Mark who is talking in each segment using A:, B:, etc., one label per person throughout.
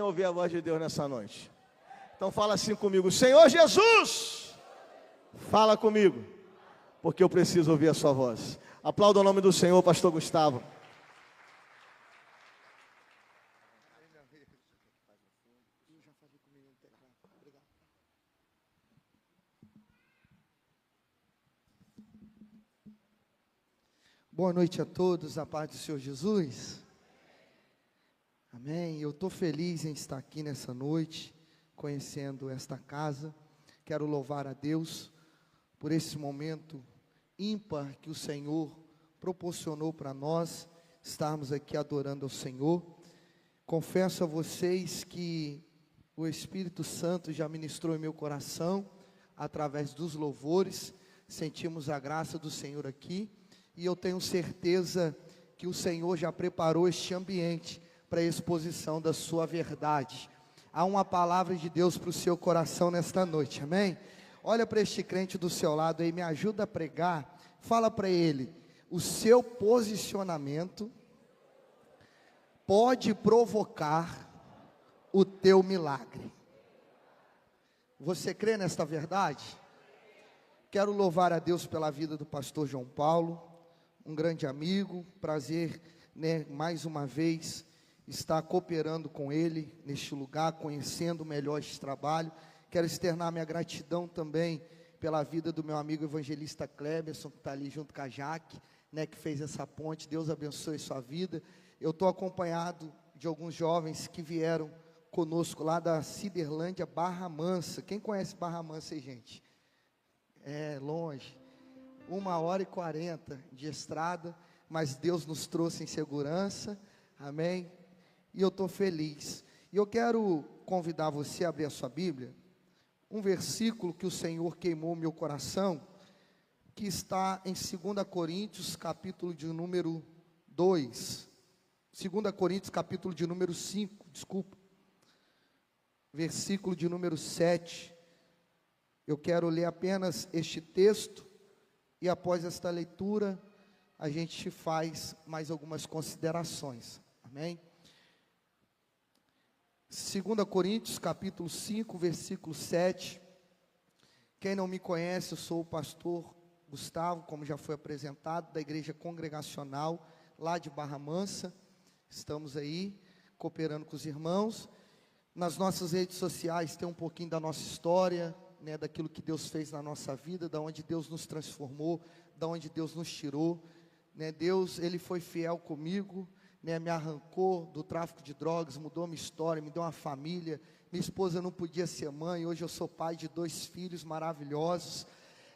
A: Ouvir a voz de Deus nessa noite. Então fala assim comigo: Senhor Jesus, fala comigo, porque eu preciso ouvir a sua voz. Aplauda o nome do Senhor, pastor Gustavo.
B: Boa noite a todos, a paz do Senhor Jesus. Amém. Eu estou feliz em estar aqui nessa noite, conhecendo esta casa. Quero louvar a Deus por esse momento ímpar que o Senhor proporcionou para nós, estarmos aqui adorando ao Senhor. Confesso a vocês que o Espírito Santo já ministrou em meu coração, através dos louvores, sentimos a graça do Senhor aqui. E eu tenho certeza que o Senhor já preparou este ambiente para a exposição da sua verdade. Há uma palavra de Deus para o seu coração nesta noite, amém? Olha para este crente do seu lado aí, me ajuda a pregar. Fala para ele: o seu posicionamento pode provocar o teu milagre. Você crê nesta verdade? Quero louvar a Deus pela vida do pastor João Paulo, um grande amigo, prazer, mais uma vez, estar cooperando com ele neste lugar, conhecendo melhor este trabalho. Quero externar minha gratidão também pela vida do meu amigo evangelista Cleberson, que está ali junto com a Jaque, que fez essa ponte. Deus abençoe sua vida. Eu estou acompanhado de alguns jovens que vieram conosco lá da Ciderlândia, Barra Mansa. Quem conhece Barra Mansa aí, gente? É longe. 1h40 de estrada, mas Deus nos trouxe em segurança, amém? E eu estou feliz. E eu quero convidar você a abrir a sua Bíblia, um versículo que o Senhor queimou meu coração, que está em 2 Coríntios, capítulo de número 2, 2 Coríntios, capítulo de número 5, versículo de número 7, eu quero ler apenas este texto, e após esta leitura, a gente faz mais algumas considerações, amém? 2 Coríntios, capítulo 5, versículo 7, quem não me conhece, eu sou o pastor Gustavo, como já foi apresentado, da igreja congregacional, lá de Barra Mansa. Estamos aí, cooperando com os irmãos. Nas nossas redes sociais tem um pouquinho da nossa história, daquilo que Deus fez na nossa vida, da onde Deus nos transformou, da onde Deus nos tirou, Deus, Ele foi fiel comigo, me arrancou do tráfico de drogas, mudou minha história, me deu uma família. Minha esposa não podia ser mãe, hoje eu sou pai de 2 filhos maravilhosos,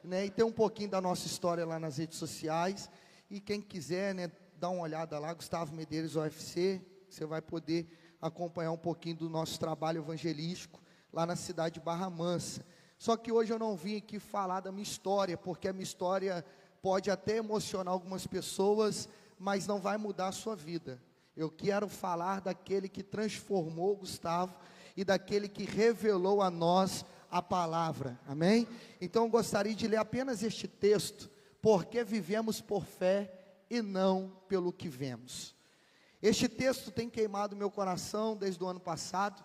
B: e tem um pouquinho da nossa história lá nas redes sociais, e quem quiser, dá uma olhada lá, Gustavo Medeiros UFC, você vai poder acompanhar um pouquinho do nosso trabalho evangelístico, lá na cidade de Barra Mansa. Só que hoje eu não vim aqui falar da minha história, porque a minha história pode até emocionar algumas pessoas, mas não vai mudar a sua vida. Eu quero falar daquele que transformou Gustavo e daquele que revelou a nós a palavra, amém? Então eu gostaria de ler apenas este texto, porque vivemos por fé e não pelo que vemos. Este texto tem queimado meu coração desde o ano passado.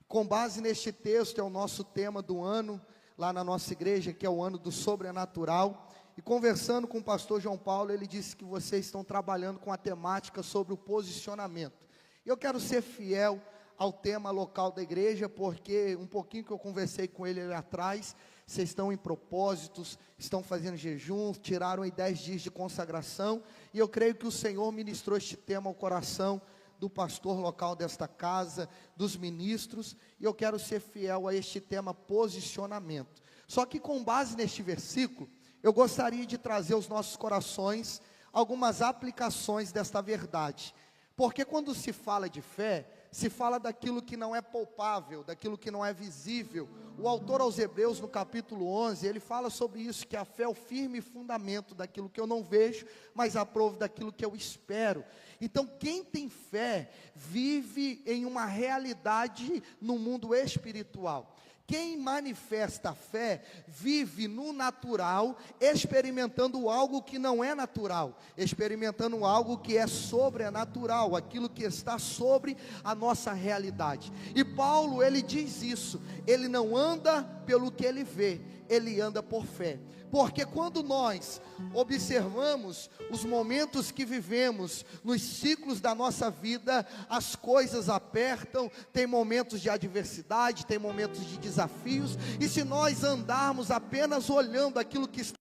B: Com base neste texto, é o nosso tema do ano, lá na nossa igreja, que é o ano do sobrenatural. E conversando com o pastor João Paulo, ele disse que vocês estão trabalhando com a temática sobre o posicionamento. E eu quero ser fiel ao tema local da igreja, porque um pouquinho que eu conversei com ele ali atrás, vocês estão em propósitos, estão fazendo jejum, tiraram aí 10 dias de consagração, e eu creio que o Senhor ministrou este tema ao coração do pastor local desta casa, dos ministros, e eu quero ser fiel a este tema posicionamento. Só que com base neste versículo, eu gostaria de trazer aos nossos corações algumas aplicações desta verdade, porque quando se fala de fé, se fala daquilo que não é palpável, daquilo que não é visível. O autor aos Hebreus, no capítulo 11, ele fala sobre isso, que a fé é o firme fundamento daquilo que eu não vejo, mas aprovo daquilo que eu espero. Então, quem tem fé, vive em uma realidade no mundo espiritual. Quem manifesta a fé vive no natural, experimentando algo que não é natural, experimentando algo que é sobrenatural, aquilo que está sobre a nossa realidade. E Paulo, ele diz isso, ele não anda pelo que ele vê, ele anda por fé. Porque quando nós observamos os momentos que vivemos, nos ciclos da nossa vida, as coisas apertam, tem momentos de adversidade, tem momentos de desafios, e se nós andarmos apenas olhando aquilo que está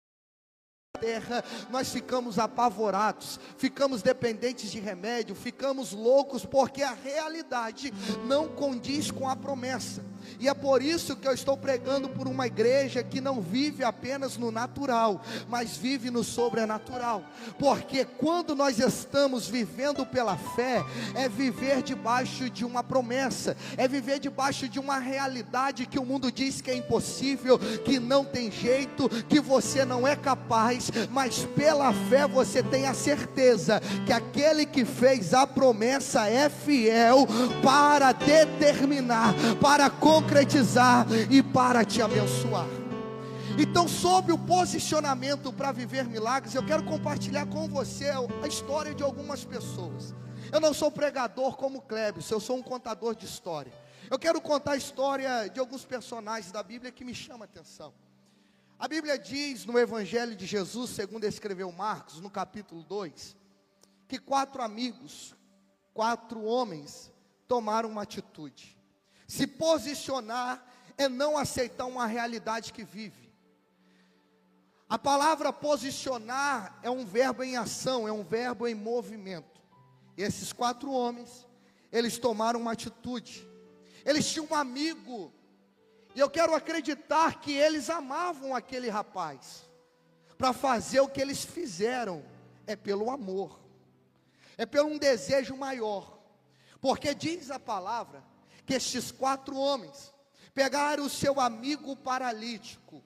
B: na terra, nós ficamos apavorados, ficamos dependentes de remédio, ficamos loucos, porque a realidade não condiz com a promessa. E é por isso que eu estou pregando por uma igreja que não vive apenas no natural, mas vive no sobrenatural. Porque quando nós estamos vivendo pela fé, é viver debaixo de uma promessa, é viver debaixo de uma realidade que o mundo diz que é impossível, que não tem jeito, que você não é capaz, mas pela fé você tem a certeza que aquele que fez a promessa é fiel para determinar, para concretizar e para te abençoar. Então, sobre o posicionamento para viver milagres, eu quero compartilhar com você a história de algumas pessoas. Eu não sou pregador como Cleber, eu sou um contador de história. Eu quero contar a história de alguns personagens da Bíblia que me chamam a atenção. A Bíblia diz no Evangelho de Jesus, segundo escreveu Marcos, no capítulo 2, que 4 amigos, 4 homens, tomaram uma atitude. Se posicionar é não aceitar uma realidade que vive. A palavra posicionar é um verbo em ação, é um verbo em movimento. E esses 4 homens, eles tomaram uma atitude. Eles tinham um amigo, e eu quero acreditar que eles amavam aquele rapaz. Para fazer o que eles fizeram, é pelo amor, é pelo um desejo maior. Porque diz a palavra que estes 4 homens pegaram o seu amigo paralítico,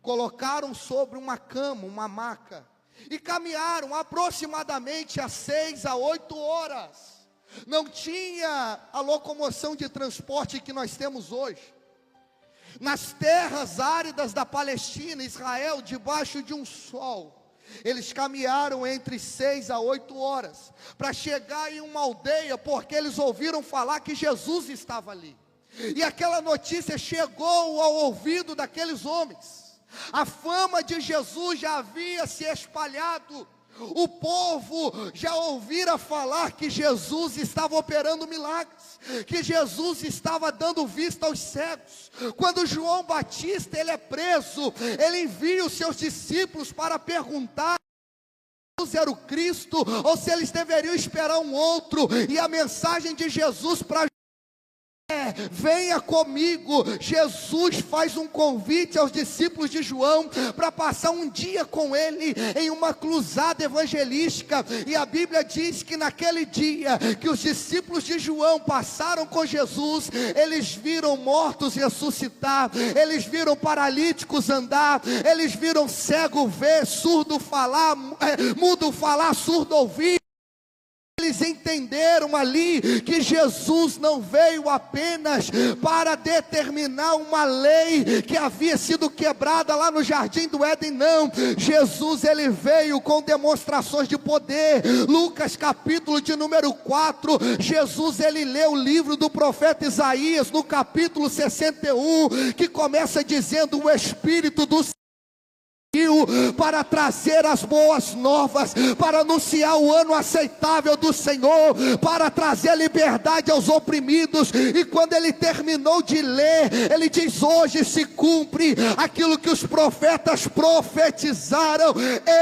B: colocaram sobre uma cama, uma maca, e caminharam aproximadamente às 6 a 8 horas. Não tinha a locomoção de transporte que nós temos hoje. Nas terras áridas da Palestina, Israel, debaixo de um sol, eles caminharam entre 6 a 8 horas, para chegar em uma aldeia, porque eles ouviram falar que Jesus estava ali. E aquela notícia chegou ao ouvido daqueles homens. A fama de Jesus já havia se espalhado. O povo já ouvira falar que Jesus estava operando milagres, que Jesus estava dando vista aos cegos. Quando João Batista ele é preso, ele envia os seus discípulos para perguntar se Jesus era o Cristo, ou se eles deveriam esperar um outro. E a mensagem de Jesus para venha comigo. Jesus faz um convite aos discípulos de João para passar um dia com ele em uma cruzada evangelística. E a Bíblia diz que naquele dia que os discípulos de João passaram com Jesus, eles viram mortos ressuscitar, eles viram paralíticos andar, eles viram cego ver, surdo falar, mudo falar, surdo ouvir. Eles entenderam ali que Jesus não veio apenas para determinar uma lei que havia sido quebrada lá no Jardim do Éden, não. Jesus ele veio com demonstrações de poder. Lucas capítulo de número 4, Jesus ele leu o livro do profeta Isaías no capítulo 61, que começa dizendo: o Espírito do para trazer as boas novas, para anunciar o ano aceitável do Senhor, para trazer liberdade aos oprimidos. E quando ele terminou de ler, ele diz: hoje se cumpre aquilo que os profetas profetizaram.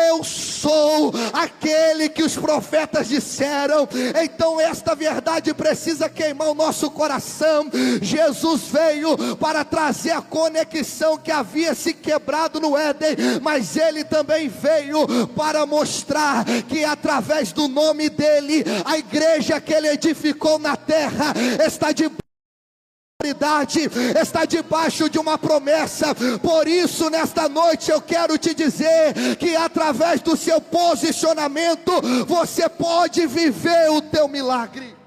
B: Eu sou aquele que os profetas disseram. Então esta verdade precisa queimar o nosso coração. Jesus veio para trazer a conexão que havia se quebrado no Éden, mas ele também veio para mostrar que através do nome dele, a igreja que ele edificou na terra está está debaixo de uma promessa. Por isso nesta noite eu quero te dizer que através do seu posicionamento você pode viver o teu milagre.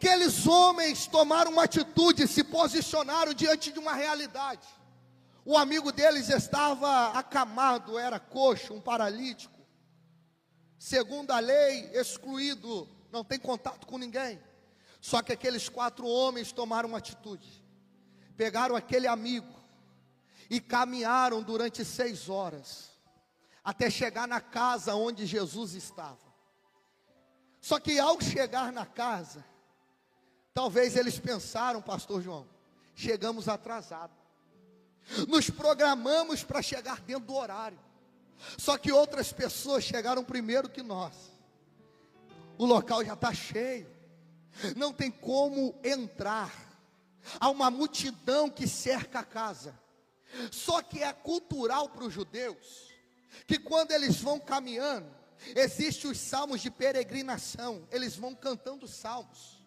B: Aqueles homens tomaram uma atitude, se posicionaram diante de uma realidade. O amigo deles estava acamado, era coxo, um paralítico. Segundo a lei, excluído, não tem contato com ninguém. Só que aqueles 4 homens tomaram uma atitude. Pegaram aquele amigo e caminharam durante 6 horas, até chegar na casa onde Jesus estava. Só que ao chegar na casa, talvez eles pensaram, pastor João, chegamos atrasados. Nos programamos para chegar dentro do horário. Só que outras pessoas chegaram primeiro que nós. O local já está cheio. Não tem como entrar. Há uma multidão que cerca a casa. Só que é cultural para os judeus que quando eles vão caminhando, existem os salmos de peregrinação. Eles vão cantando salmos.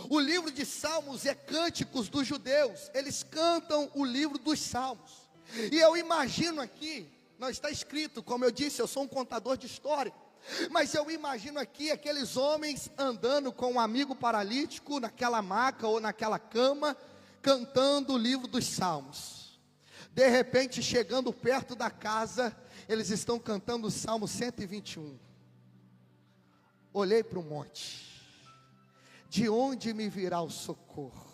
B: O livro de Salmos é cânticos dos judeus. Eles cantam o livro dos Salmos. E eu imagino aqui, não está escrito, como eu disse, eu sou um contador de história, mas eu imagino aqui aqueles homens andando com um amigo paralítico naquela maca ou naquela cama, cantando o livro dos Salmos. De repente, chegando perto da casa, eles estão cantando o Salmo 121. Olhei para o monte. De onde me virá o socorro?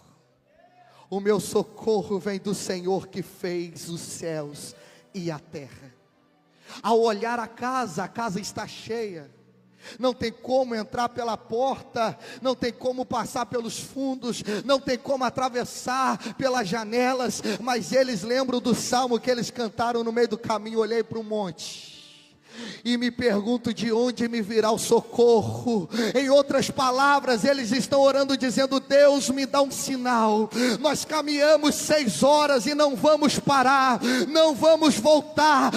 B: O meu socorro vem do Senhor que fez os céus e a terra. Ao olhar a casa está cheia. Não tem como entrar pela porta, não tem como passar pelos fundos, não tem como atravessar pelas janelas, mas eles lembram do salmo que eles cantaram no meio do caminho. Olhei para o monte e me pergunto de onde me virá o socorro. Em outras palavras, eles estão orando dizendo: Deus, me dá um sinal. Nós caminhamos 6 horas e não vamos parar, não vamos voltar.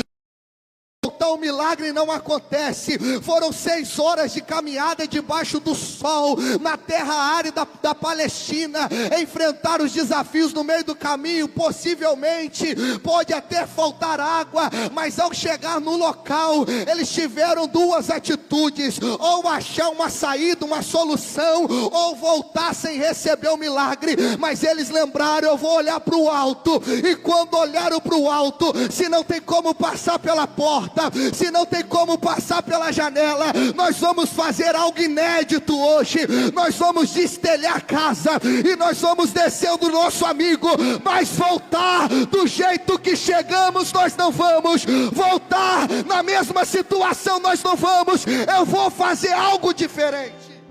B: O milagre não acontece. Foram 6 horas de caminhada debaixo do sol, na terra árida da Palestina, enfrentar os desafios no meio do caminho. Possivelmente pode até faltar água, mas ao chegar no local, eles tiveram 2 atitudes: ou achar uma saída, uma solução, ou voltar sem receber o milagre. Mas eles lembraram: eu vou olhar para o alto. E quando olharam para o alto, se não tem como passar pela porta, se não tem como passar pela janela, nós vamos fazer algo inédito hoje. Nós vamos destelhar a casa e nós vamos descer do nosso amigo, mas voltar do jeito que chegamos nós não vamos. Voltar na mesma situação nós não vamos. Eu vou fazer algo diferente.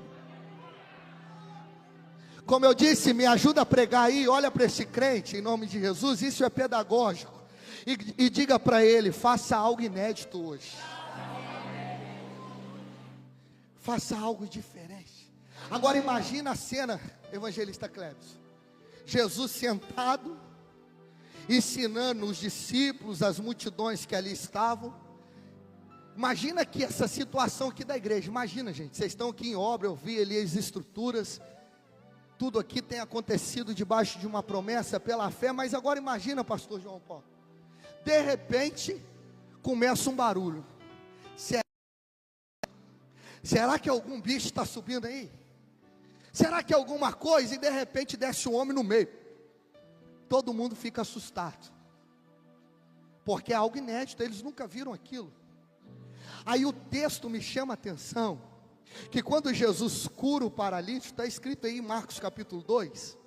B: Como eu disse, me ajuda a pregar aí. Olha para esse crente em nome de Jesus. Isso é pedagógico. E diga para ele: faça algo inédito hoje. Faça algo diferente. Agora imagina a cena, evangelista Cleves. Jesus sentado, ensinando os discípulos, as multidões que ali estavam. Imagina aqui essa situação aqui da igreja. Imagina, gente, vocês estão aqui em obra, eu vi ali as estruturas. Tudo aqui tem acontecido debaixo de uma promessa pela fé. Mas agora imagina, pastor João Paulo, de repente começa um barulho. Será que algum bicho está subindo aí? Será que é alguma coisa? E de repente desce um homem no meio. Todo mundo fica assustado, porque é algo inédito, eles nunca viram aquilo. Aí o texto me chama a atenção, que quando Jesus cura o paralítico, está escrito aí em Marcos capítulo 2,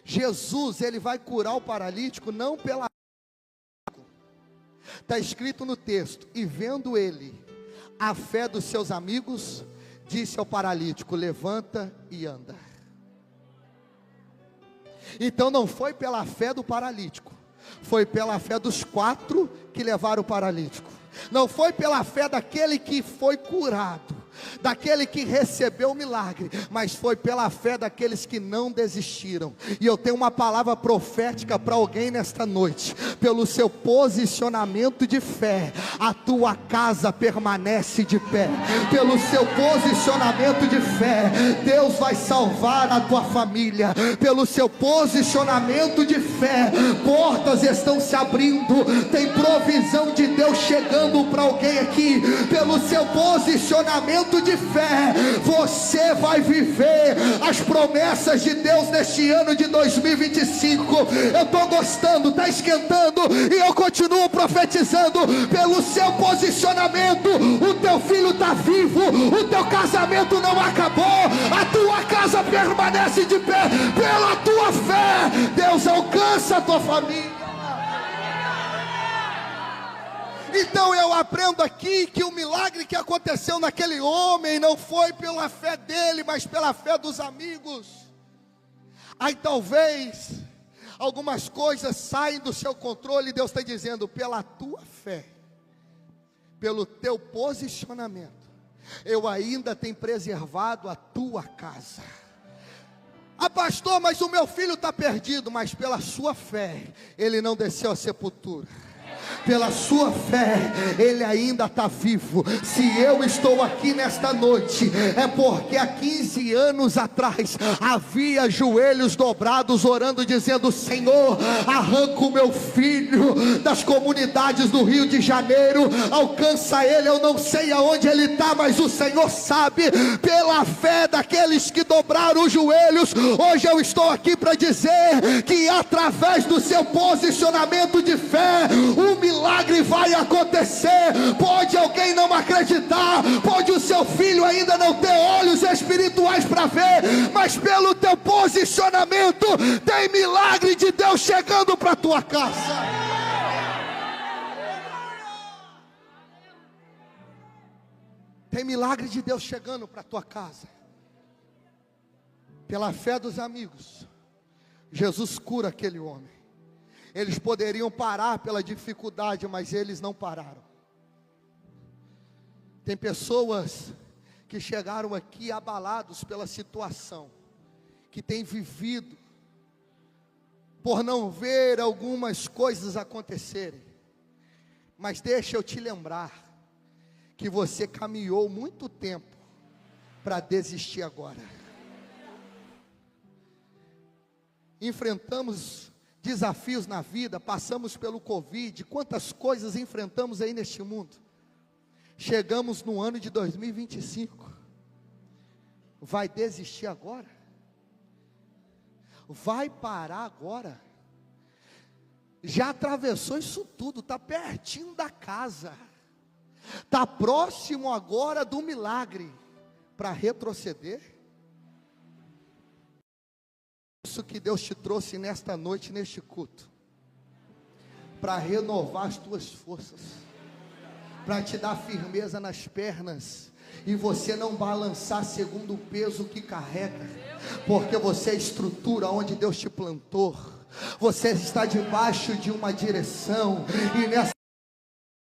B: Jesus, ele vai curar o paralítico não pela... Está escrito no texto: e vendo ele a fé dos seus amigos, disse ao paralítico: levanta e anda. Então não foi pela fé do paralítico, foi pela fé dos 4 que levaram o paralítico. Não foi pela fé daquele que foi curado, daquele que recebeu o milagre, mas foi pela fé daqueles que não desistiram. E eu tenho uma palavra profética para alguém nesta noite: pelo seu posicionamento de fé, a tua casa permanece de pé. Pelo seu posicionamento de fé, Deus vai salvar a tua família. Pelo seu posicionamento de fé, portas estão se abrindo, tem provisão de Deus chegando para alguém aqui. Pelo seu posicionamento posicionamento de fé, você vai viver as promessas de Deus neste ano de 2025. Eu estou gostando, está esquentando, e eu continuo profetizando pelo seu posicionamento. O teu filho está vivo, o teu casamento não acabou, a tua casa permanece de pé pela tua fé. Deus alcança a tua família. Então eu aprendo aqui que o milagre que aconteceu naquele homem não foi pela fé dele, mas pela fé dos amigos. Aí talvez algumas coisas saem do seu controle, e Deus está dizendo: pela tua fé, pelo teu posicionamento, eu ainda tenho preservado a tua casa. Ah, pastor, mas o meu filho está perdido. Mas pela sua fé, ele não desceu à sepultura. Pela sua fé, ele ainda está vivo. Se eu estou aqui nesta noite, é porque há 15 anos atrás havia joelhos dobrados orando, dizendo: Senhor, arranca o meu filho das comunidades do Rio de Janeiro, alcança ele. Eu não sei aonde ele está, mas o Senhor sabe. Pela fé daqueles que dobraram os joelhos, hoje eu estou aqui para dizer que através do seu posicionamento de fé, o milagre vai acontecer. Pode alguém não acreditar, pode o seu filho ainda não ter olhos espirituais para ver, mas pelo teu posicionamento tem milagre de Deus chegando para tua casa. Tem milagre de Deus chegando para tua casa. Pela fé dos amigos, Jesus cura aquele homem. Eles poderiam parar pela dificuldade, mas eles não pararam. Tem pessoas que chegaram aqui abalados pela situação, que têm vivido por não ver algumas coisas acontecerem. Mas deixa eu te lembrar que você caminhou muito tempo para desistir agora. Enfrentamos desafios na vida, passamos pelo Covid, quantas coisas enfrentamos aí neste mundo. Chegamos no ano de 2025, vai desistir agora? Vai parar agora? Já atravessou isso tudo, está pertinho da casa, está próximo agora do milagre, para retroceder? Isso que Deus te trouxe nesta noite, neste culto, para renovar as tuas forças, para te dar firmeza nas pernas, e você não balançar segundo o peso que carrega, porque você é estrutura onde Deus te plantou, você está debaixo de uma direção, e nessa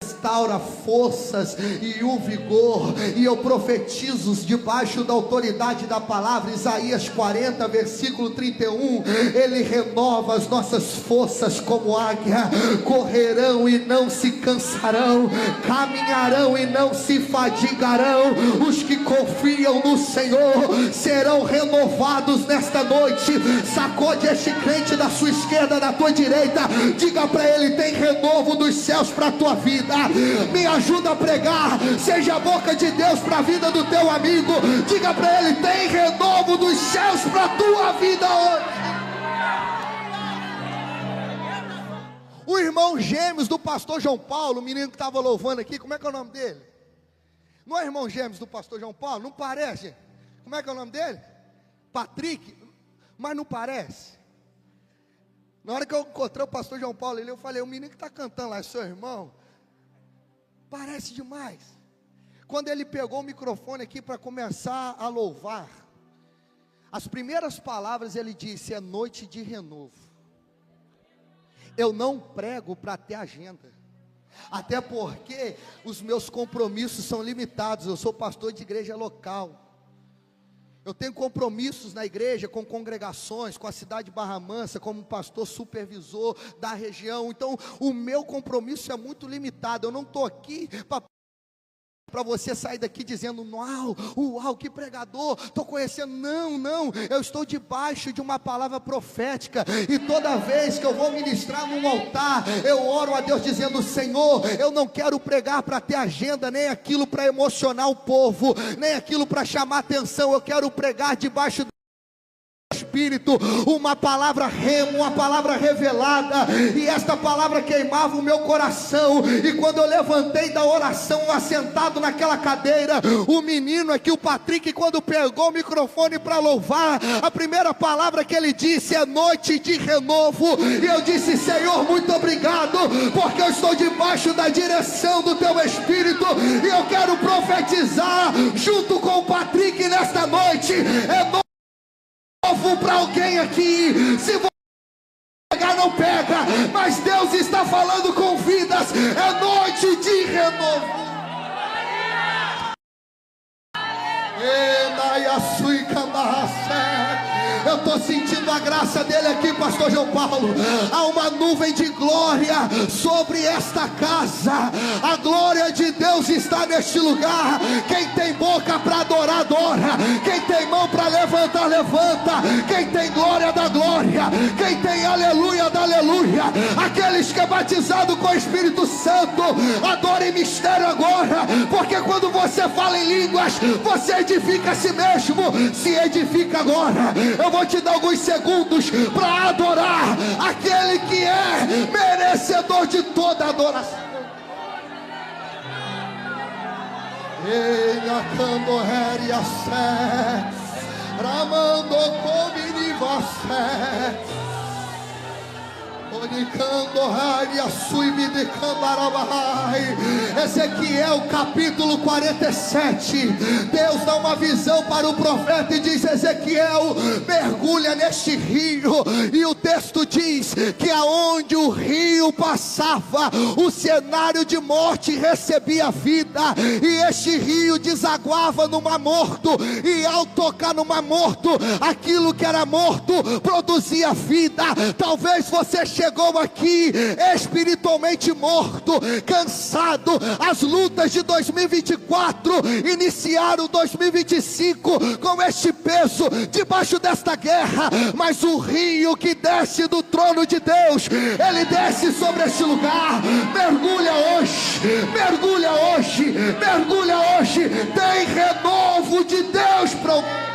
B: restaura forças e o vigor, e eu profetizo debaixo da autoridade da palavra, Isaías 40 versículo 31, ele renova as nossas forças como águia, correrão e não se cansarão, caminharão e não se fadigarão. Os que confiam no Senhor serão renovados nesta noite. Sacode este crente da sua esquerda, da tua direita, diga para ele: tem renovo dos céus para a tua vida. Me ajuda a pregar, seja a boca de Deus para a vida do teu amigo. Diga para ele: tem renovo dos céus para a tua vida hoje. O irmão gêmeos do pastor João Paulo, o menino que estava louvando aqui, como é que é o nome dele? Não é irmão gêmeos do pastor João Paulo? Não parece? Como é que é o nome dele? Patrick? Mas não parece? Na hora que eu encontrei o pastor João Paulo, eu falei: o menino que está cantando lá é seu irmão? Parece demais. Quando ele pegou o microfone aqui para começar a louvar, as primeiras palavras ele disse: é noite de renovo. Eu não prego para ter agenda, até porque os meus compromissos são limitados. Eu sou pastor de igreja local, eu tenho compromissos na igreja, com congregações, com a cidade de Barra Mansa, como pastor supervisor da região. Então o meu compromisso é muito limitado. Eu não estou aqui para para você sair daqui dizendo: uau, uau, que pregador, estou conhecendo. Não, eu estou debaixo de uma palavra profética, e toda vez que eu vou ministrar num altar, eu oro a Deus dizendo: Senhor, eu não quero pregar para ter agenda, nem aquilo para emocionar o povo, nem aquilo para chamar atenção. Eu quero pregar debaixo do Espírito, uma palavra rema, uma palavra revelada, e esta palavra queimava o meu coração. E quando eu levantei da oração, assentado naquela cadeira, o menino aqui, o Patrick, quando pegou o microfone para louvar, a primeira palavra que ele disse é noite de renovo. E eu disse: Senhor, muito obrigado, porque eu estou debaixo da direção do teu Espírito, e eu quero profetizar junto com o Patrick nesta noite. É noite para alguém aqui. Se você pegar, não pega, mas Deus está falando com vidas. É noite de renovo. Eu estou sentindo a graça dele aqui, pastor João Paulo. Há uma nuvem de glória sobre esta casa. A glória de Deus está neste lugar. Quem tem boca para adorar, adora. Quem tem mão para levantar, levanta. Quem tem glória, dá glória. Quem tem aleluia, dá aleluia. Aqueles que é batizado com o Espírito Santo, adora em mistério agora, porque quando você fala em línguas, você edifica a si mesmo. Se edifica agora. Eu vou te dar alguns segundos para adorar aquele que é merecedor de toda adoração. Ezequiel capítulo 47. Deus dá uma visão para o profeta e diz: Ezequiel, mergulha neste rio. E o texto diz que aonde o rio passava, o cenário de morte recebia vida, e este rio desaguava no Mar Morto, e ao tocar no Mar Morto, aquilo que era morto produzia vida. Talvez você chegou aqui espiritualmente morto, cansado. As lutas de 2024 iniciaram 2025 com este peso, debaixo desta guerra. Mas o rio que desce do trono de Deus, ele desce sobre este lugar. Mergulha hoje, mergulha hoje, mergulha hoje. Tem renovo de Deus para o...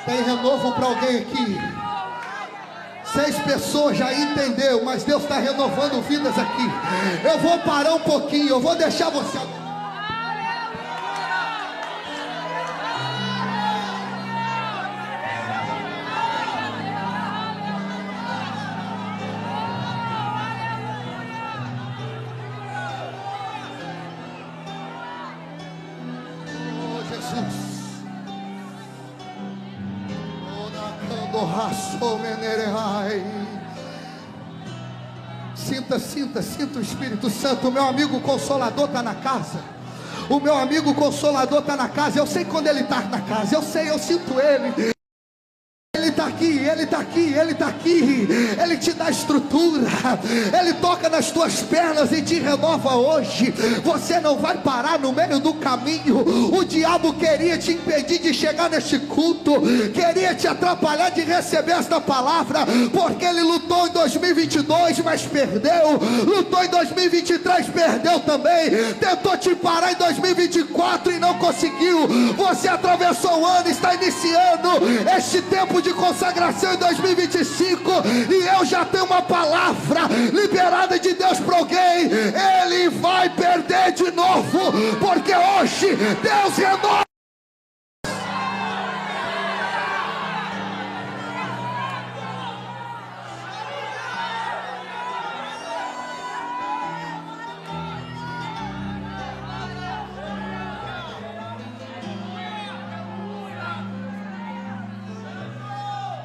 B: Tem renovo para alguém aqui? 6 pessoas já entendeu, mas Deus está renovando vidas aqui. Eu vou parar um pouquinho, eu vou deixar você... Sinta o Espírito Santo. O meu amigo Consolador está na casa. O meu amigo Consolador está na casa. Eu sei quando ele está na casa. Eu sei, eu sinto ele. Ele está aqui, ele está aqui, ele está aqui. Ele te dá estrutura. Ele toca nas tuas pernas e te renova hoje. Você não vai parar no meio do caminho. O diabo queria te impedir de chegar neste culto, queria te atrapalhar de receber esta palavra, porque ele lutou em 2022, mas perdeu. Lutou em 2023, perdeu também. Tentou te parar em 2024 e não conseguiu. Você atravessou o ano, está iniciando este tempo de consagração em 2025, e eu já tenho uma palavra liberada de Deus para alguém. Ele vai perder de novo, porque hoje Deus renova.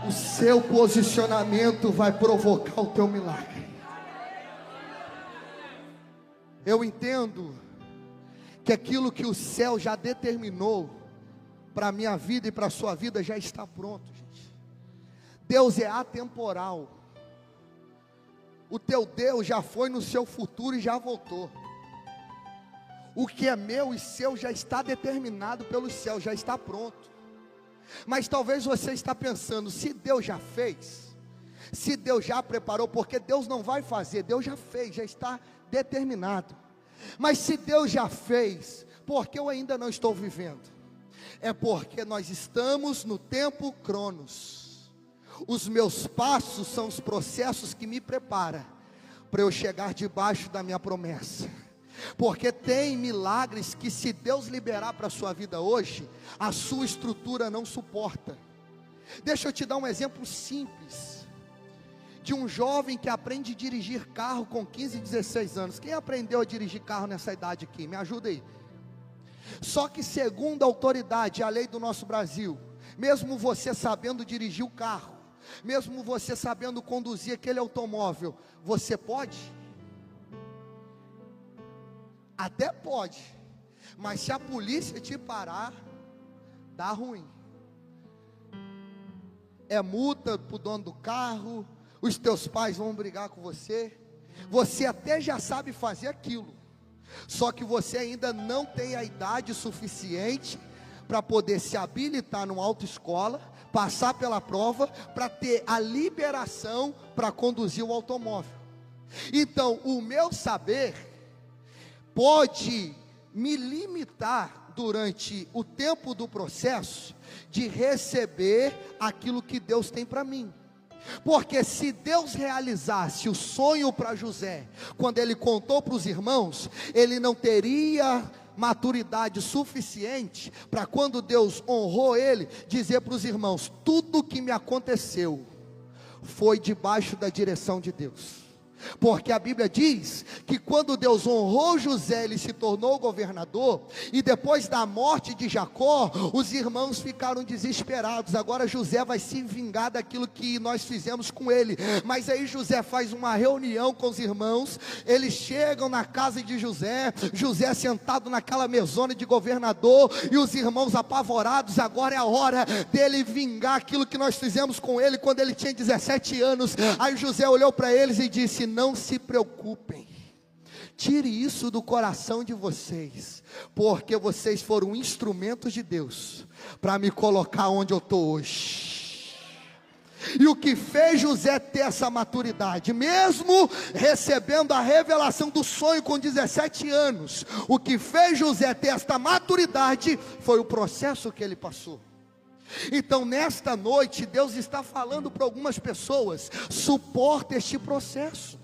B: O seu posicionamento vai provocar o teu milagre. Eu entendo que aquilo que o céu já determinou para a minha vida e para a sua vida já está pronto, gente. Deus é atemporal. O teu Deus já foi no seu futuro e já voltou. O que é meu e seu já está determinado pelos céus, já está pronto. Mas talvez você está pensando, se Deus já fez, se Deus já preparou, porque Deus não vai fazer, Deus já fez, já está determinado. Mas se Deus já fez, por que eu ainda não estou vivendo? É porque nós estamos no tempo Cronos. Os meus passos são os processos que me preparam para eu chegar debaixo da minha promessa. Porque tem milagres que, se Deus liberar para a sua vida hoje, a sua estrutura não suporta. Deixa eu te dar um exemplo simples de um jovem que aprende a dirigir carro com 15, 16 anos. Quem aprendeu a dirigir carro nessa idade aqui? Me ajuda aí. Só que, segundo a autoridade, a lei do nosso Brasil, mesmo você sabendo dirigir o carro, mesmo você sabendo conduzir aquele automóvel, você pode? Até pode, mas se a polícia te parar, dá ruim. É multa para o dono do carro, os teus pais vão brigar com você. Você até já sabe fazer aquilo, só que você ainda não tem a idade suficiente para poder se habilitar numa autoescola, passar pela prova, para ter a liberação para conduzir o automóvel. Então, o meu saber pode me limitar durante o tempo do processo de receber aquilo que Deus tem para mim. Porque se Deus realizasse o sonho para José, quando ele contou para os irmãos, ele não teria maturidade suficiente para, quando Deus honrou ele, dizer para os irmãos: tudo que me aconteceu foi debaixo da direção de Deus. Porque a Bíblia diz que quando Deus honrou José, ele se tornou governador, e depois da morte de Jacó, os irmãos ficaram desesperados. Agora José vai se vingar daquilo que nós fizemos com ele. Mas aí José faz uma reunião com os irmãos, eles chegam na casa de José, José sentado naquela mesona de governador, e os irmãos apavorados. Agora é a hora dele vingar aquilo que nós fizemos com ele quando ele tinha 17 anos. Aí José olhou para eles e disse: não se preocupem, tire isso do coração de vocês, porque vocês foram instrumentos de Deus para me colocar onde eu estou hoje. E o que fez José ter essa maturidade, mesmo recebendo a revelação do sonho com 17 anos, o que fez José ter esta maturidade foi o processo que ele passou. Então, nesta noite, Deus está falando para algumas pessoas: suporte este processo.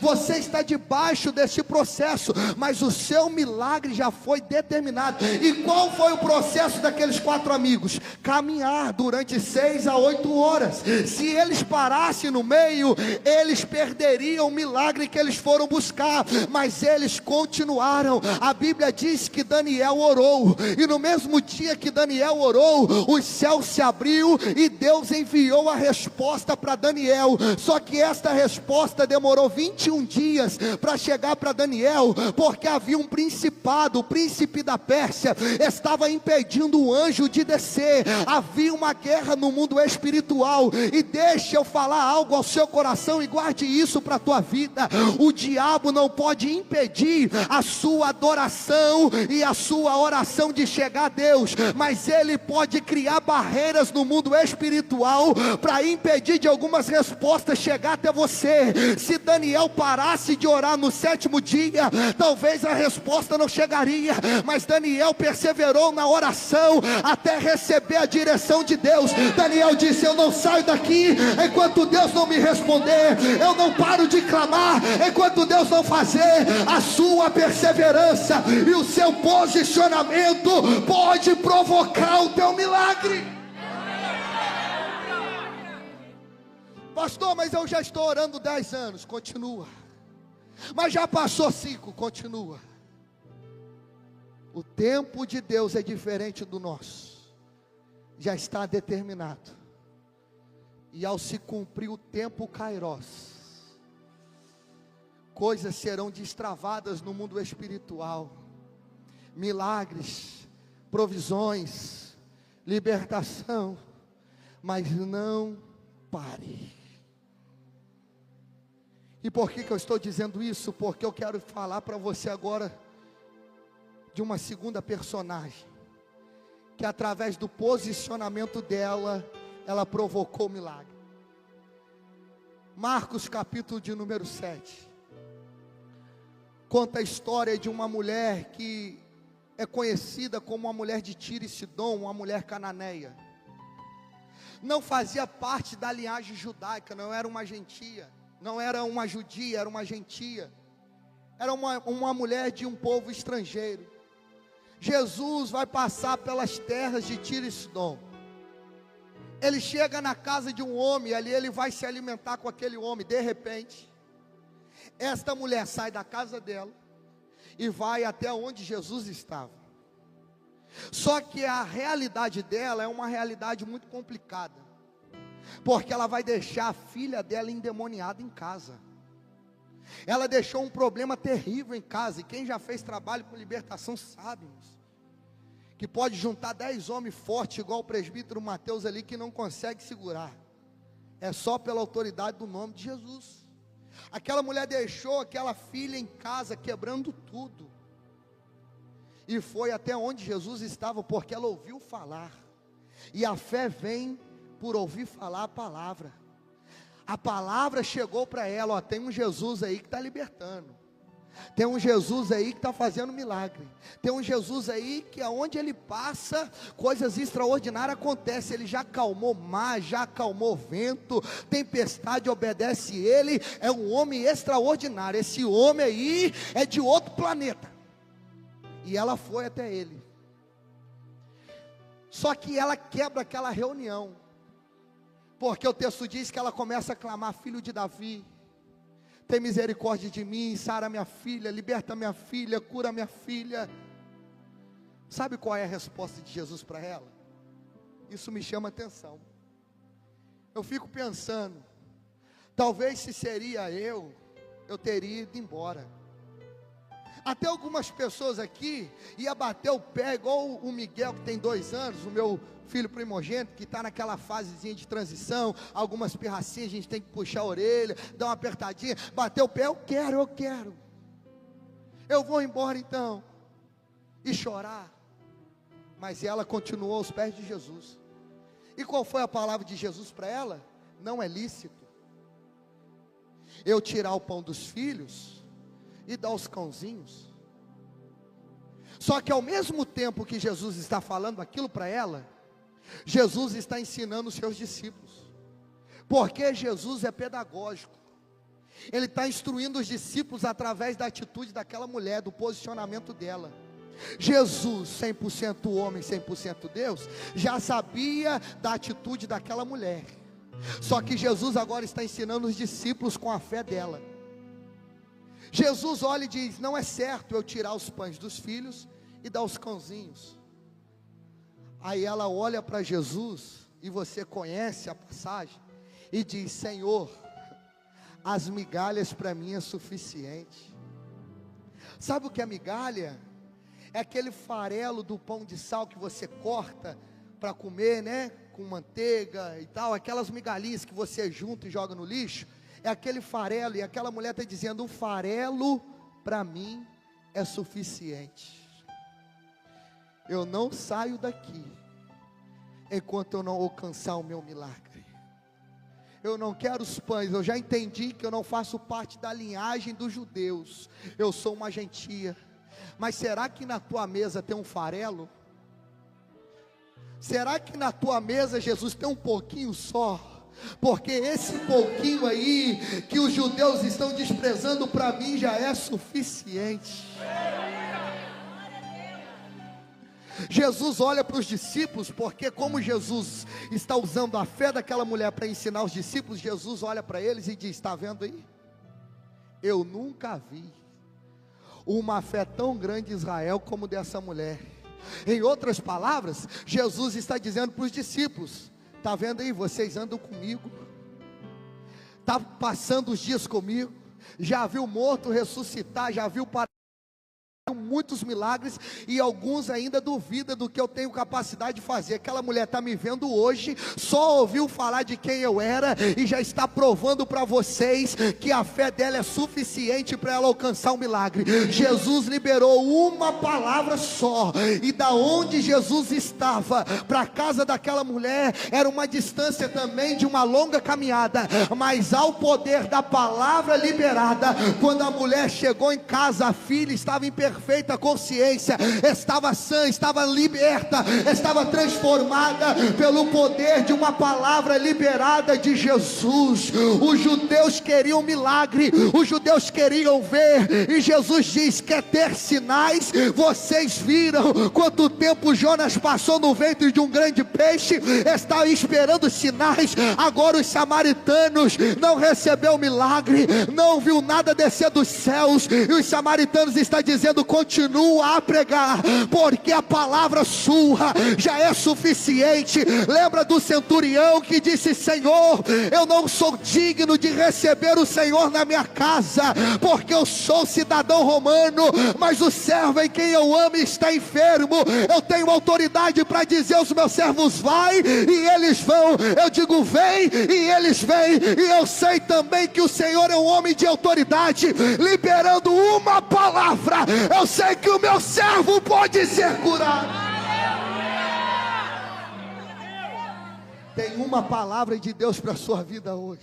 B: Você está debaixo deste processo, mas o seu milagre já foi determinado. E qual foi o processo daqueles 4 amigos? Caminhar durante 6 a 8 horas. Se eles parassem no meio, eles perderiam o milagre que eles foram buscar, mas eles continuaram. A Bíblia diz que Daniel orou, e no mesmo dia que Daniel orou, os céus se abriu e Deus enviou a resposta para Daniel. Só que esta resposta demorou 21 dias para chegar para Daniel, porque havia um principado, o príncipe da Pérsia, estava impedindo o anjo de descer. Havia uma guerra no mundo espiritual, e deixa eu falar algo ao seu coração e guarde isso para a tua vida: o diabo não pode impedir a sua adoração e a sua oração de chegar a Deus, mas ele pode criar barreiras no mundo espiritual para impedir de algumas respostas chegar até você. Se Daniel parasse de orar no 7º dia, talvez a resposta não chegaria, mas Daniel perseverou na oração até receber a direção de Deus. Daniel disse: eu não saio daqui enquanto Deus não me responder, eu não paro de clamar enquanto Deus não fazer. A sua perseverança e o seu posicionamento pode provocar o teu milagre. Pastor, mas eu já estou orando 10 anos. Continua. Mas já passou 5. Continua. O tempo de Deus é diferente do nosso. Já está determinado. E ao se cumprir o tempo Kairos, coisas serão destravadas no mundo espiritual. Milagres, provisões, libertação. Mas não pare. E por que eu estou dizendo isso? Porque eu quero falar para você agora de uma segunda personagem, que através do posicionamento dela, ela provocou o milagre. Marcos capítulo de número 7, conta a história de uma mulher que é conhecida como a mulher de Tiro e Sidom, uma mulher cananeia. Não fazia parte da linhagem judaica, não era uma gentia, não era uma judia, era uma gentia. Era uma mulher de um povo estrangeiro. Jesus vai passar pelas terras de Tiro e Sidom. Ele chega na casa de um homem, ali ele vai se alimentar com aquele homem. De repente, esta mulher sai da casa dela e vai até onde Jesus estava. Só que a realidade dela é uma realidade muito complicada, porque ela vai deixar a filha dela endemoniada em casa. Ela deixou um problema terrível em casa, e quem já fez trabalho com libertação sabe, que pode juntar 10 homens fortes, igual o presbítero Mateus ali, que não consegue segurar. É só pela autoridade do nome de Jesus. Aquela mulher deixou aquela filha em casa, quebrando tudo, e foi até onde Jesus estava, porque ela ouviu falar. E a fé vem por ouvir falar a palavra. A palavra chegou para ela, ó, tem um Jesus aí que está libertando. Tem um Jesus aí que está fazendo milagre. Tem um Jesus aí que aonde ele passa, coisas extraordinárias acontecem. Ele já acalmou mar, já acalmou vento, tempestade obedece ele. É um homem extraordinário. Esse homem aí é de outro planeta. E ela foi até ele. Só que ela quebra aquela reunião, porque o texto diz que ela começa a clamar: filho de Davi, tem misericórdia de mim, sara minha filha, liberta minha filha, cura minha filha. Sabe qual é a resposta de Jesus para ela? Isso me chama atenção. Eu fico pensando, talvez se seria eu teria ido embora. Até algumas pessoas aqui ia bater o pé, igual o Miguel, que tem 2 anos, o meu filho primogênito, que está naquela fasezinha de transição, algumas pirracinhas, a gente tem que puxar a orelha, dar uma apertadinha, bater o pé, eu quero, eu vou embora então, e chorar. Mas ela continuou aos pés de Jesus. E qual foi a palavra de Jesus para ela? Não é lícito eu tirar o pão dos filhos e dar aos cãozinhos. Só que ao mesmo tempo que Jesus está falando aquilo para ela, Jesus está ensinando os seus discípulos, porque Jesus é pedagógico. Ele está instruindo os discípulos através da atitude daquela mulher, do posicionamento dela. Jesus, 100% homem, 100% Deus, já sabia da atitude daquela mulher. Só que Jesus agora está ensinando os discípulos com a fé dela. Jesus olha e diz: não é certo eu tirar os pães dos filhos e dar aos cãozinhos. Aí ela olha para Jesus, e você conhece a passagem, e diz: Senhor, as migalhas para mim é suficiente. Sabe o que é migalha? É aquele farelo do pão de sal que você corta para comer, né? Com manteiga e tal, aquelas migalhinhas que você junta e joga no lixo. É aquele farelo, e aquela mulher está dizendo: um farelo para mim é suficiente. Eu não saio daqui enquanto eu não alcançar o meu milagre. Eu não quero os pães, eu já entendi que eu não faço parte da linhagem dos judeus, eu sou uma gentia. Mas será que na tua mesa tem um farelo? Será que na tua mesa, Jesus, tem um pouquinho só? Porque esse pouquinho aí que os judeus estão desprezando, para mim já é suficiente. Jesus olha para os discípulos, porque como Jesus está usando a fé daquela mulher para ensinar os discípulos, Jesus olha para eles e diz: está vendo aí? Eu nunca vi uma fé tão grande em Israel como dessa mulher. Em outras palavras, Jesus está dizendo para os discípulos: está vendo aí, vocês andam comigo, está passando os dias comigo, já viu morto ressuscitar, já viu muitos milagres e alguns ainda duvidam do que eu tenho capacidade de fazer. Aquela mulher está me vendo hoje, só ouviu falar de quem eu era e já está provando para vocês que a fé dela é suficiente para ela alcançar um milagre. Jesus liberou uma palavra só, e da onde Jesus estava para a casa daquela mulher era uma distância também de uma longa caminhada, mas ao poder da palavra liberada, quando a mulher chegou em casa, a filha estava em perfeita consciência, estava sã, estava liberta, estava transformada pelo poder de uma palavra liberada de Jesus. Os judeus queriam milagre, os judeus queriam ver, e Jesus diz: quer ter sinais? Vocês viram quanto tempo Jonas passou no ventre de um grande peixe, estava esperando sinais. Agora os samaritanos não recebeu milagre, não viu nada descer dos céus, e os samaritanos estão dizendo: continua a pregar, porque a palavra sua já é suficiente. Lembra do centurião que disse: Senhor, eu não sou digno de receber o Senhor na minha casa, porque eu sou cidadão romano, mas o servo em quem eu amo está enfermo. Eu tenho autoridade para dizer aos meus servos: vai, e eles vão. Eu digo: vem, e eles vêm. E eu sei também que o Senhor é um homem de autoridade, liberando uma palavra, eu sei que o meu servo pode ser curado. Tem uma palavra de Deus para a sua vida hoje.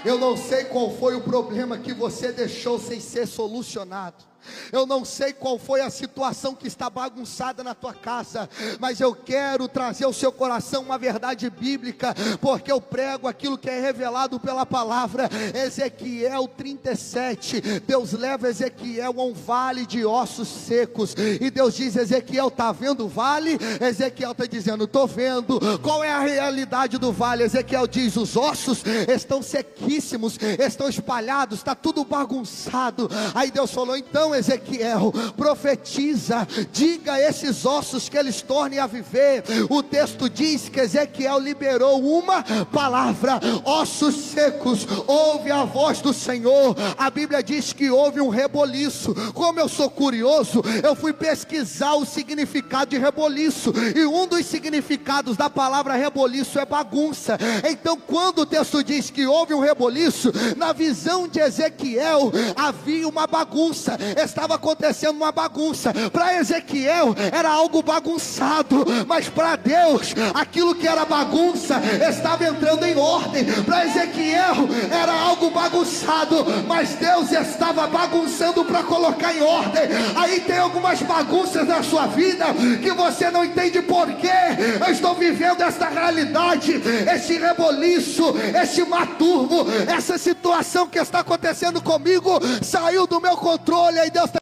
B: Eu não sei qual foi o problema que você deixou sem ser solucionado. Eu não sei qual foi a situação que está bagunçada na tua casa, mas eu quero trazer ao seu coração uma verdade bíblica, porque eu prego aquilo que é revelado pela palavra. Ezequiel 37, Deus leva Ezequiel a um vale de ossos secos, e Deus diz: Ezequiel, está vendo o vale? Ezequiel está dizendo: estou vendo. Qual é a realidade do vale? Ezequiel diz: os ossos estão sequíssimos, estão espalhados, está tudo bagunçado. Aí Deus falou: então Ezequiel, profetiza, diga a esses ossos que eles tornem a viver. O texto diz que Ezequiel liberou uma palavra: ossos secos, ouve a voz do Senhor. A Bíblia diz que houve um reboliço. Como eu sou curioso, eu fui pesquisar o significado de reboliço, e um dos significados da palavra reboliço é bagunça. Então, quando o texto diz que houve um reboliço, na visão de Ezequiel havia uma bagunça, estava acontecendo uma bagunça. Para Ezequiel era algo bagunçado, mas para Deus aquilo que era bagunça estava entrando em ordem. Para Ezequiel era algo bagunçado, mas Deus estava bagunçando para colocar em ordem. Aí tem algumas bagunças na sua vida que você não entende porquê. Eu estou vivendo esta realidade, este reboliço, este maturbo, essa situação que está acontecendo comigo saiu do meu controle. Aí Deus está: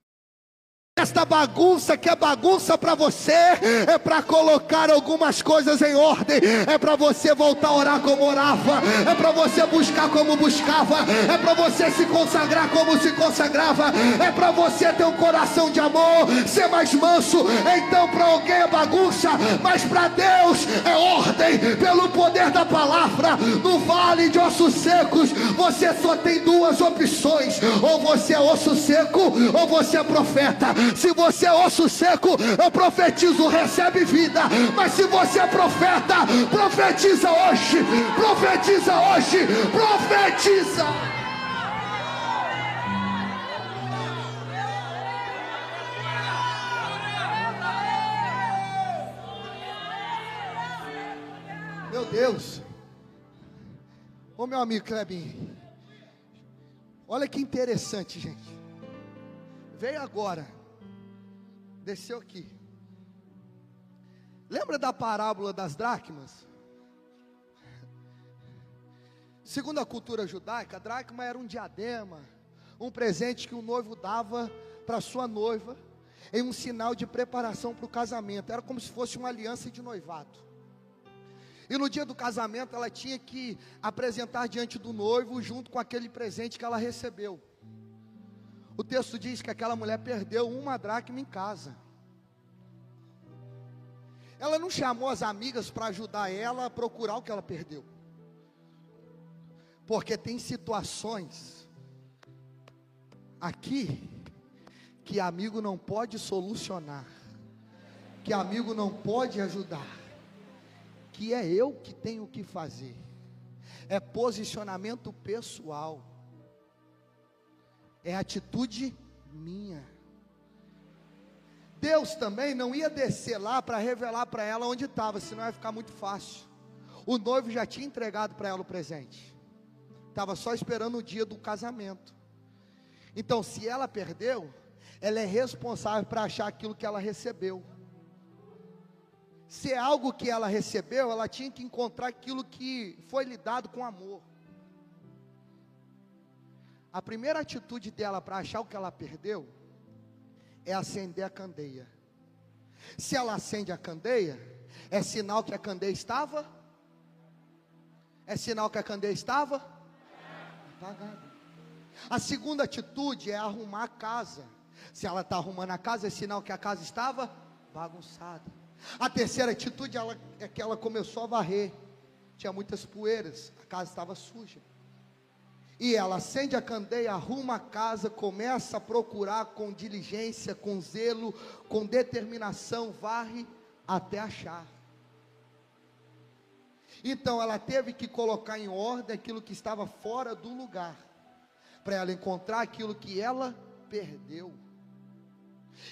B: esta bagunça que é bagunça para você, é para colocar algumas coisas em ordem, é para você voltar a orar como orava, é para você buscar como buscava, é para você se consagrar como se consagrava, é para você ter um coração de amor, ser mais manso. Então para alguém é bagunça, mas para Deus é ordem, pelo poder da palavra. No vale de ossos secos, você só tem duas opções: ou você é osso seco, ou você é profeta. Se você é osso seco, eu profetizo: recebe vida. Mas se você é profeta, profetiza hoje, profetiza hoje, profetiza. Meu Deus. Ô meu amigo Clebinho, olha que interessante, gente. Veio agora, desceu aqui. Lembra da parábola das dracmas? Segundo a cultura judaica, a dracma era um diadema, um presente que o noivo dava para sua noiva, em um sinal de preparação para o casamento. Era como se fosse uma aliança de noivado. E no dia do casamento ela tinha que apresentar diante do noivo, junto com aquele presente que ela recebeu. O texto diz que aquela mulher perdeu uma dracma em casa. Ela não chamou as amigas para ajudar ela a procurar o que ela perdeu. Porque tem situações aqui que amigo não pode solucionar, que amigo não pode ajudar, que é eu que tenho que fazer. É posicionamento pessoal, é atitude minha. Deus também não ia descer lá para revelar para ela onde estava, senão ia ficar muito fácil. O noivo já tinha entregado para ela o presente, estava só esperando o dia do casamento. Então, se ela perdeu, ela é responsável para achar aquilo que ela recebeu. Se é algo que ela recebeu, ela tinha que encontrar aquilo que foi lhe dado com amor. A primeira atitude dela para achar o que ela perdeu é acender a candeia. Se ela acende a candeia, é sinal que a candeia estava? É sinal que a candeia estava apagada. A segunda atitude é arrumar a casa. Se ela está arrumando a casa, é sinal que a casa estava bagunçada. A terceira atitude é que ela começou a varrer. Tinha muitas poeiras, a casa estava suja. E ela acende a candeia, arruma a casa, começa a procurar com diligência, com zelo, com determinação, varre até achar. Então ela teve que colocar em ordem aquilo que estava fora do lugar, para ela encontrar aquilo que ela perdeu.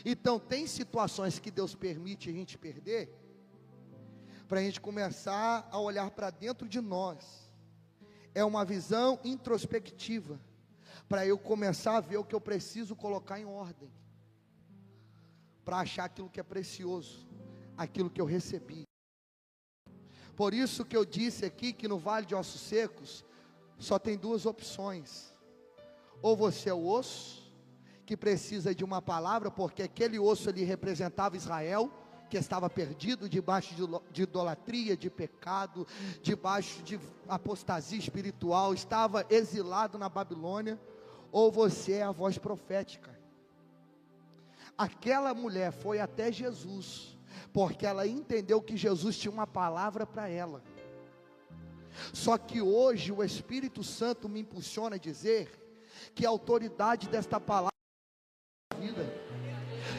B: Então tem situações que Deus permite a gente perder, para a gente começar a olhar para dentro de nós. É uma visão introspectiva, para eu começar a ver o que eu preciso colocar em ordem, para achar aquilo que é precioso, aquilo que eu recebi. Por isso que eu disse aqui que no Vale de Ossos Secos só tem duas opções: ou você é o osso que precisa de uma palavra, porque aquele osso ali representava Israel, que estava perdido debaixo de idolatria, de pecado, debaixo de apostasia espiritual, estava exilado na Babilônia. Ou você é a voz profética. Aquela mulher foi até Jesus, porque ela entendeu que Jesus tinha uma palavra para ela. Só que hoje o Espírito Santo me impulsiona a dizer que a autoridade desta palavra é a vida.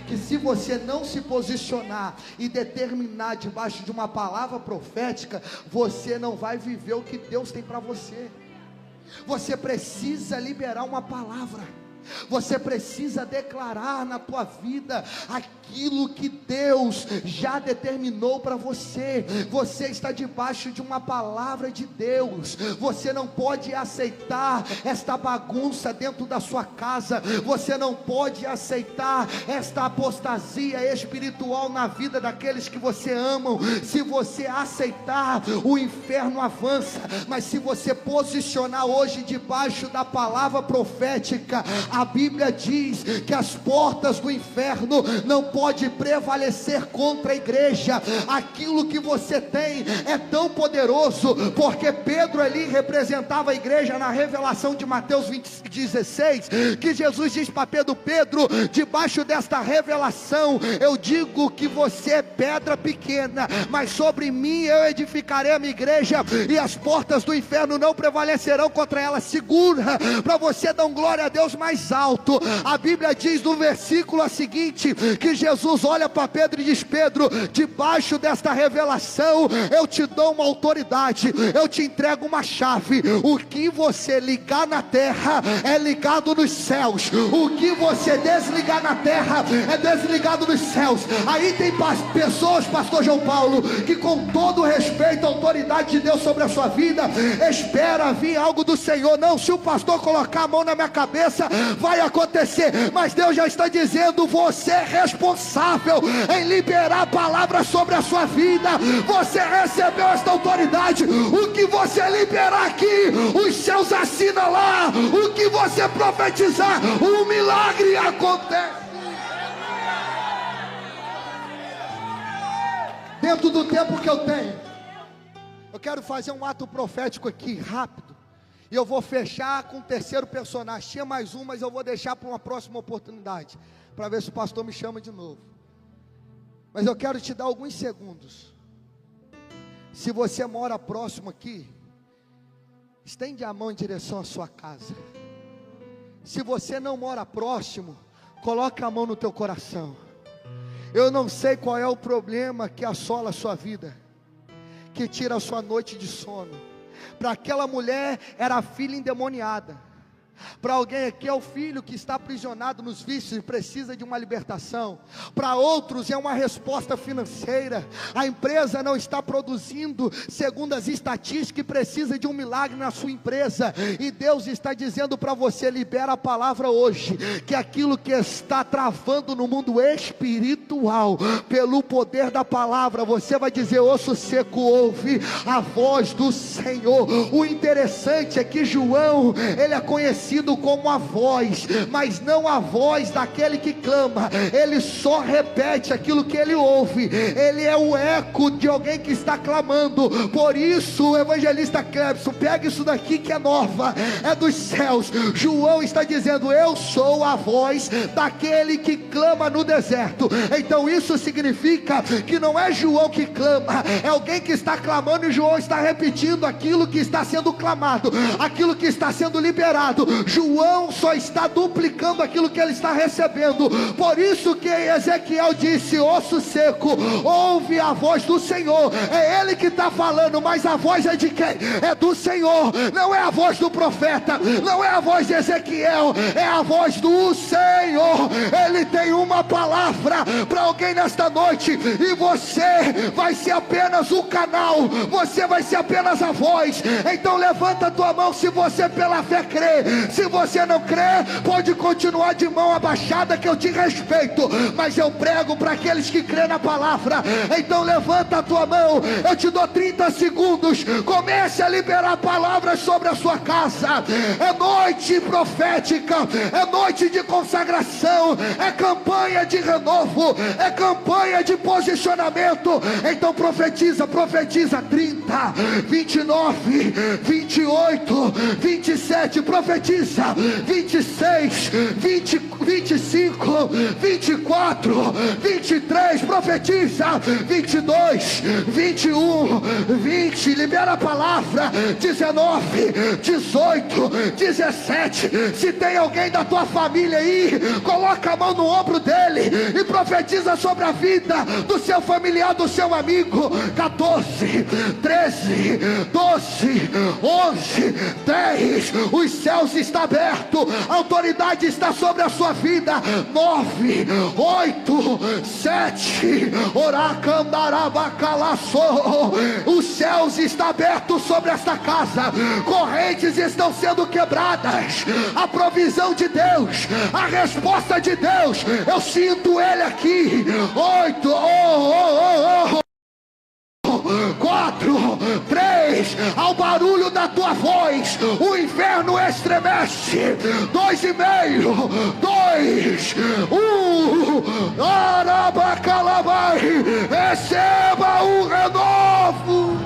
B: Que se você não se posicionar e determinar debaixo de uma palavra profética, você não vai viver o que Deus tem para você. Você precisa liberar uma palavra. Você precisa declarar na tua vida aquilo que Deus já determinou para você. Você está debaixo de uma palavra de Deus. Você não pode aceitar esta bagunça dentro da sua casa. Você não pode aceitar esta apostasia espiritual na vida daqueles que você ama. Se você aceitar, o inferno avança. Mas se você posicionar hoje debaixo da palavra profética, a Bíblia diz que as portas do inferno não podem prevalecer contra a igreja. Aquilo que você tem é tão poderoso, porque Pedro ali representava a igreja na revelação de Mateus 16, que Jesus diz para Pedro: Pedro, debaixo desta revelação, eu digo que você é pedra pequena, mas sobre mim eu edificarei a minha igreja, e as portas do inferno não prevalecerão contra ela. Segura, para você dar glória a Deus mais alto. A Bíblia diz no versículo seguinte, que Jesus olha para Pedro e diz: Pedro, debaixo desta revelação, eu te dou uma autoridade, eu te entrego uma chave. O que você ligar na terra é ligado nos céus, o que você desligar na terra é desligado nos céus. Aí tem pessoas, pastor João Paulo, que com todo respeito à autoridade de Deus sobre a sua vida, espera vir algo do Senhor. Não, se o pastor colocar a mão na minha cabeça, vai acontecer. Mas Deus já está dizendo: você é responsável em liberar a palavra sobre a sua vida. Você recebeu esta autoridade. O que você liberar aqui, os céus assinam lá. O que você profetizar, um milagre acontece. Dentro do tempo que eu tenho, eu quero fazer um ato profético aqui, rápido. E eu vou fechar com o terceiro personagem. Tinha mais um, mas eu vou deixar para uma próxima oportunidade, para ver se o pastor me chama de novo. Mas eu quero te dar alguns segundos. Se você mora próximo aqui, estende a mão em direção à sua casa. Se você não mora próximo, Coloca a mão no teu coração. Eu não sei qual é o problema que assola a sua vida, que tira a sua noite de sono. Para aquela mulher era a filha endemoniada. Para alguém aqui é o filho que está aprisionado nos vícios e precisa de uma libertação. Para outros é uma resposta financeira. A empresa não está produzindo segundo as estatísticas e precisa de um milagre na sua empresa. E Deus está dizendo para você: libera a palavra hoje, que aquilo que está travando no mundo espiritual, pelo poder da palavra, você vai dizer: osso seco, ouve a voz do Senhor. O interessante é que João, ele é conhecido como a voz, mas não a voz daquele que clama. Ele só repete aquilo que ele ouve. Ele é o eco de alguém que está clamando. Por isso o evangelista Clebson, pega isso daqui que é nova, é dos céus. João está dizendo: eu sou a voz daquele que clama no deserto. Então isso significa que não é João que clama, é alguém que está clamando, e João está repetindo aquilo que está sendo clamado, aquilo que está sendo liberado. João só está duplicando aquilo que ele está recebendo. Por isso que Ezequiel disse: osso seco, ouve a voz do Senhor. É ele que está falando, mas a voz é de quem? É do Senhor. Não é a voz do profeta, não é a voz de Ezequiel, é a voz do Senhor. Ele tem uma palavra para alguém nesta noite, e você vai ser apenas o canal, você vai ser apenas a voz. Então levanta a tua mão se você pela fé crê. Se você não crê, pode continuar de mão abaixada, que eu te respeito, mas eu prego para aqueles que crê na palavra. Então levanta a tua mão, eu te dou 30 segundos, comece a liberar palavras sobre a sua casa. É noite profética, é noite de consagração, é campanha de renovo, é campanha de posicionamento. Então profetiza, profetiza. 30, 29, 28, 27, profetiza. 26, 20, 25, 24, 23, profetiza. 22, 21, 20, libera a palavra. 19, 18, 17. Se tem alguém da tua família aí, coloca a mão no ombro dele e profetiza sobre a vida do seu familiar, do seu amigo. 14, 13, 12, 11, 10. Os céus estão abertos, a autoridade está sobre a sua vida. 9, 8, 7. Oracambarabacalaço. Os céus estão abertos sobre esta casa. Correntes estão sendo quebradas. A provisão de Deus, a resposta de Deus, eu sinto ele aqui. 8, 4, 3, ao barulho da tua voz, o inferno estremece. 2,5, 2, 1. Arabacalabai, receba o renovo.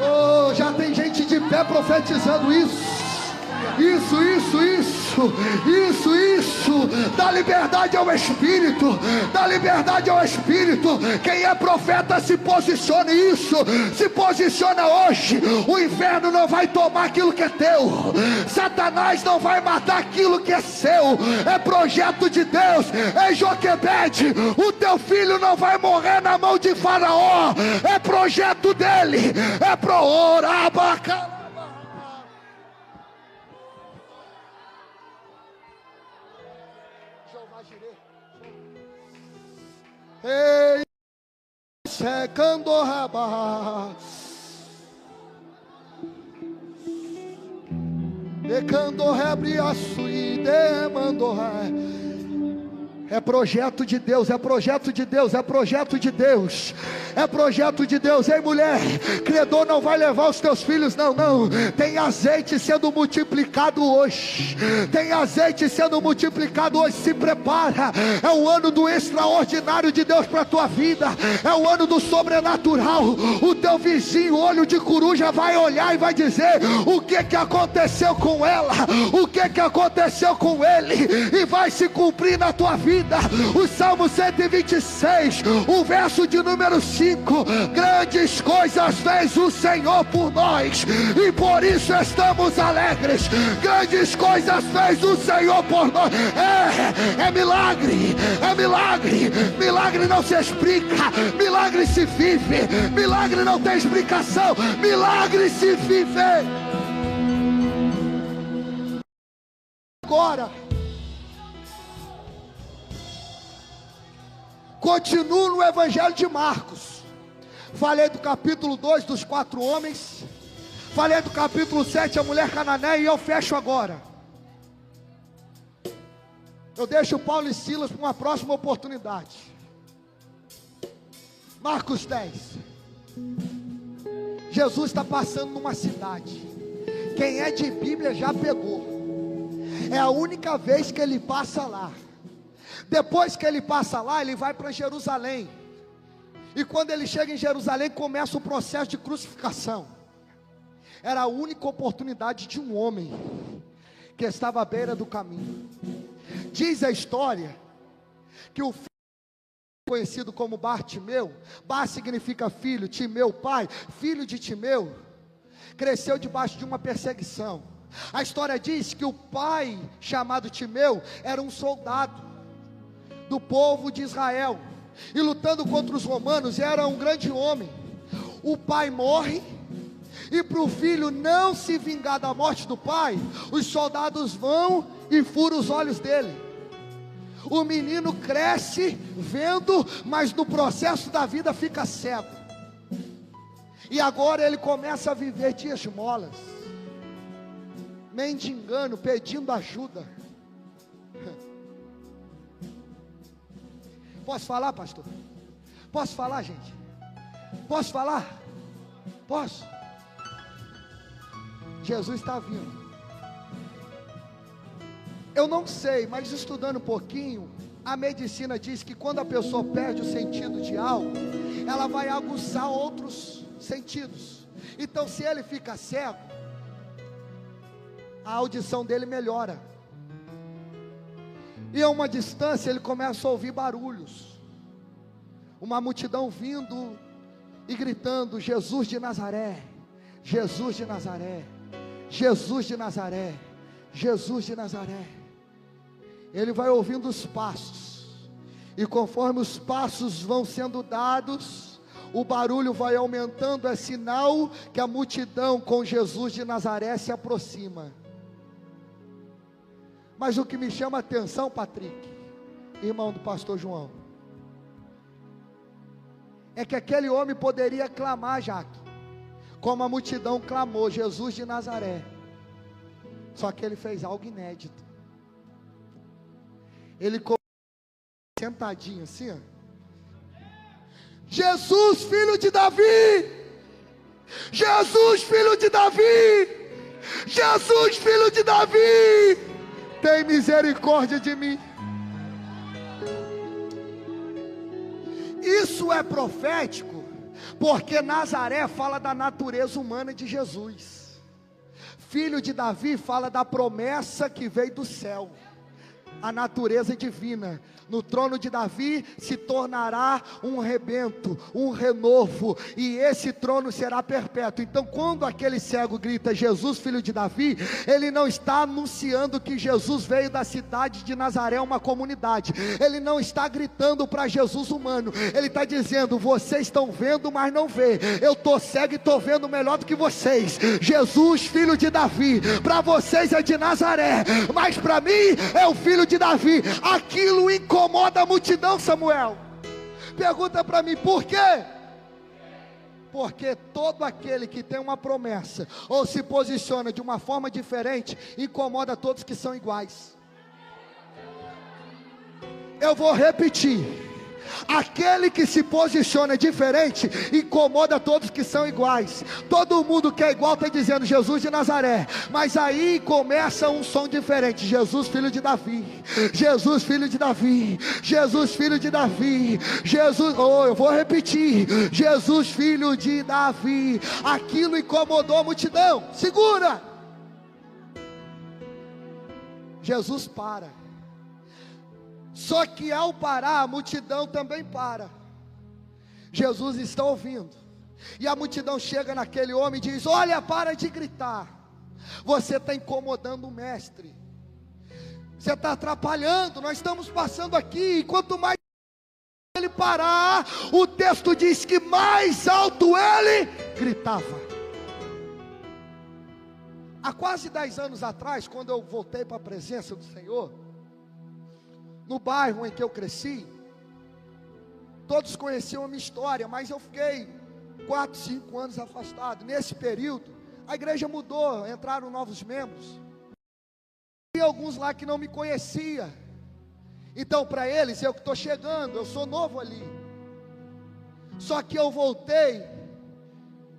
B: Oh, já tem gente de pé profetizando isso. Isso, dá liberdade ao Espírito, dá liberdade ao Espírito. Quem é profeta se posicione. Isso, se posiciona hoje. O inferno não vai tomar aquilo que é teu, Satanás não vai matar aquilo que é seu. É projeto de Deus. É Joquebede, o teu filho não vai morrer na mão de Faraó. É projeto dele. É pro Orabaca. Ei, secando raba, decando rebriaço e demando. É projeto de Deus, é projeto de Deus, é projeto de Deus, é projeto de Deus. Ei mulher, credor não vai levar os teus filhos, não. Tem azeite sendo multiplicado hoje, tem azeite sendo multiplicado hoje. Se prepara, é o ano do extraordinário de Deus para a tua vida, é o ano do sobrenatural. O teu vizinho, olho de coruja, vai olhar e vai dizer: o que aconteceu com ela, o que aconteceu com ele, e vai se cumprir na tua vida. vida. O Salmo 126, o verso de número 5: grandes coisas fez o Senhor por nós, e por isso estamos alegres. Grandes coisas fez o Senhor por nós. É milagre, é milagre. Milagre não se explica, milagre se vive. Milagre não tem explicação, milagre se vive. Agora, continuo no Evangelho de Marcos. Falei do capítulo 2 dos 4 homens. Falei do capítulo 7, a mulher cananeia. E eu fecho agora. Eu deixo Paulo e Silas para uma próxima oportunidade. Marcos 10. Jesus está passando numa cidade. Quem é de Bíblia já pegou. É a única vez que ele passa lá. Depois que ele passa lá, ele vai para Jerusalém. E quando ele chega em Jerusalém, começa o processo de crucificação. Era a única oportunidade de um homem que estava à beira do caminho. Diz a história que o filho, conhecido como Bartimeu, Bar significa filho, Timeu pai, filho de Timeu, cresceu debaixo de uma perseguição. A história diz que o pai, chamado Timeu, era um soldado do povo de Israel, e lutando contra os romanos, era um grande homem. O pai morre, e para o filho não se vingar da morte do pai, os soldados vão e furam os olhos dele. O menino cresce vendo, mas no processo da vida fica cego. E agora ele começa a viver de esmolas, mendigando, pedindo ajuda. Posso falar, pastor? Posso falar, gente? Posso falar? Posso? Jesus está vindo. Eu não sei, mas estudando um pouquinho, a medicina diz que quando a pessoa perde o sentido de algo, ela vai aguçar outros sentidos. Então, se ele fica cego, a audição dele melhora. E a uma distância ele começa a ouvir barulhos. Uma multidão vindo e gritando: Jesus de Nazaré, Jesus de Nazaré, Jesus de Nazaré, Jesus de Nazaré. Ele vai ouvindo os passos, e conforme os passos vão sendo dados, o barulho vai aumentando. É sinal que a multidão com Jesus de Nazaré se aproxima. Mas o que me chama a atenção, Patrick, irmão do pastor João, é que aquele homem poderia clamar, Jaque, como a multidão clamou: Jesus de Nazaré. Só que ele fez algo inédito. Ele sentadinho assim, ó. Jesus, filho de Davi! Jesus, filho de Davi! Jesus, filho de Davi! Tem misericórdia de mim. Isso é profético, porque Nazaré fala da natureza humana de Jesus. Filho de Davi fala da promessa que veio do céu, a natureza divina. No trono de Davi se tornará um rebento, um renovo, e esse trono será perpétuo. Então, quando aquele cego grita: Jesus, filho de Davi, ele não está anunciando que Jesus veio da cidade de Nazaré, uma comunidade. Ele não está gritando para Jesus humano. Ele está dizendo: vocês estão vendo, mas não vê. Eu estou cego e estou vendo melhor do que vocês. Jesus, filho de Davi, para vocês é de Nazaré, mas para mim é o filho de Davi. Aquilo incomoda a multidão, Samuel. Pergunta para mim, por quê? Porque todo aquele que tem uma promessa, ou se posiciona de uma forma diferente, incomoda todos que são iguais. Eu vou repetir: aquele que se posiciona diferente, incomoda todos que são iguais. Todo mundo que é igual está dizendo Jesus de Nazaré, mas aí começa um som diferente: Jesus, filho de Davi, Jesus, filho de Davi, Jesus, filho de Davi, Jesus, eu vou repetir: Jesus, filho de Davi. Aquilo incomodou a multidão. Segura. Jesus para. Só que ao parar, a multidão também para. Jesus está ouvindo, e a multidão chega naquele homem e diz: olha, para de gritar, você está incomodando o mestre, você está atrapalhando, nós estamos passando aqui. E quanto mais ele parar, o texto diz que mais alto ele gritava. Há quase 10 anos atrás, quando eu voltei para a presença do Senhor, no bairro em que eu cresci, todos conheciam a minha história, mas eu fiquei 4, 5 anos afastado. Nesse período, a igreja mudou, entraram novos membros, e alguns lá que não me conheciam. Então para eles, eu que estou chegando, eu sou novo ali. Só que eu voltei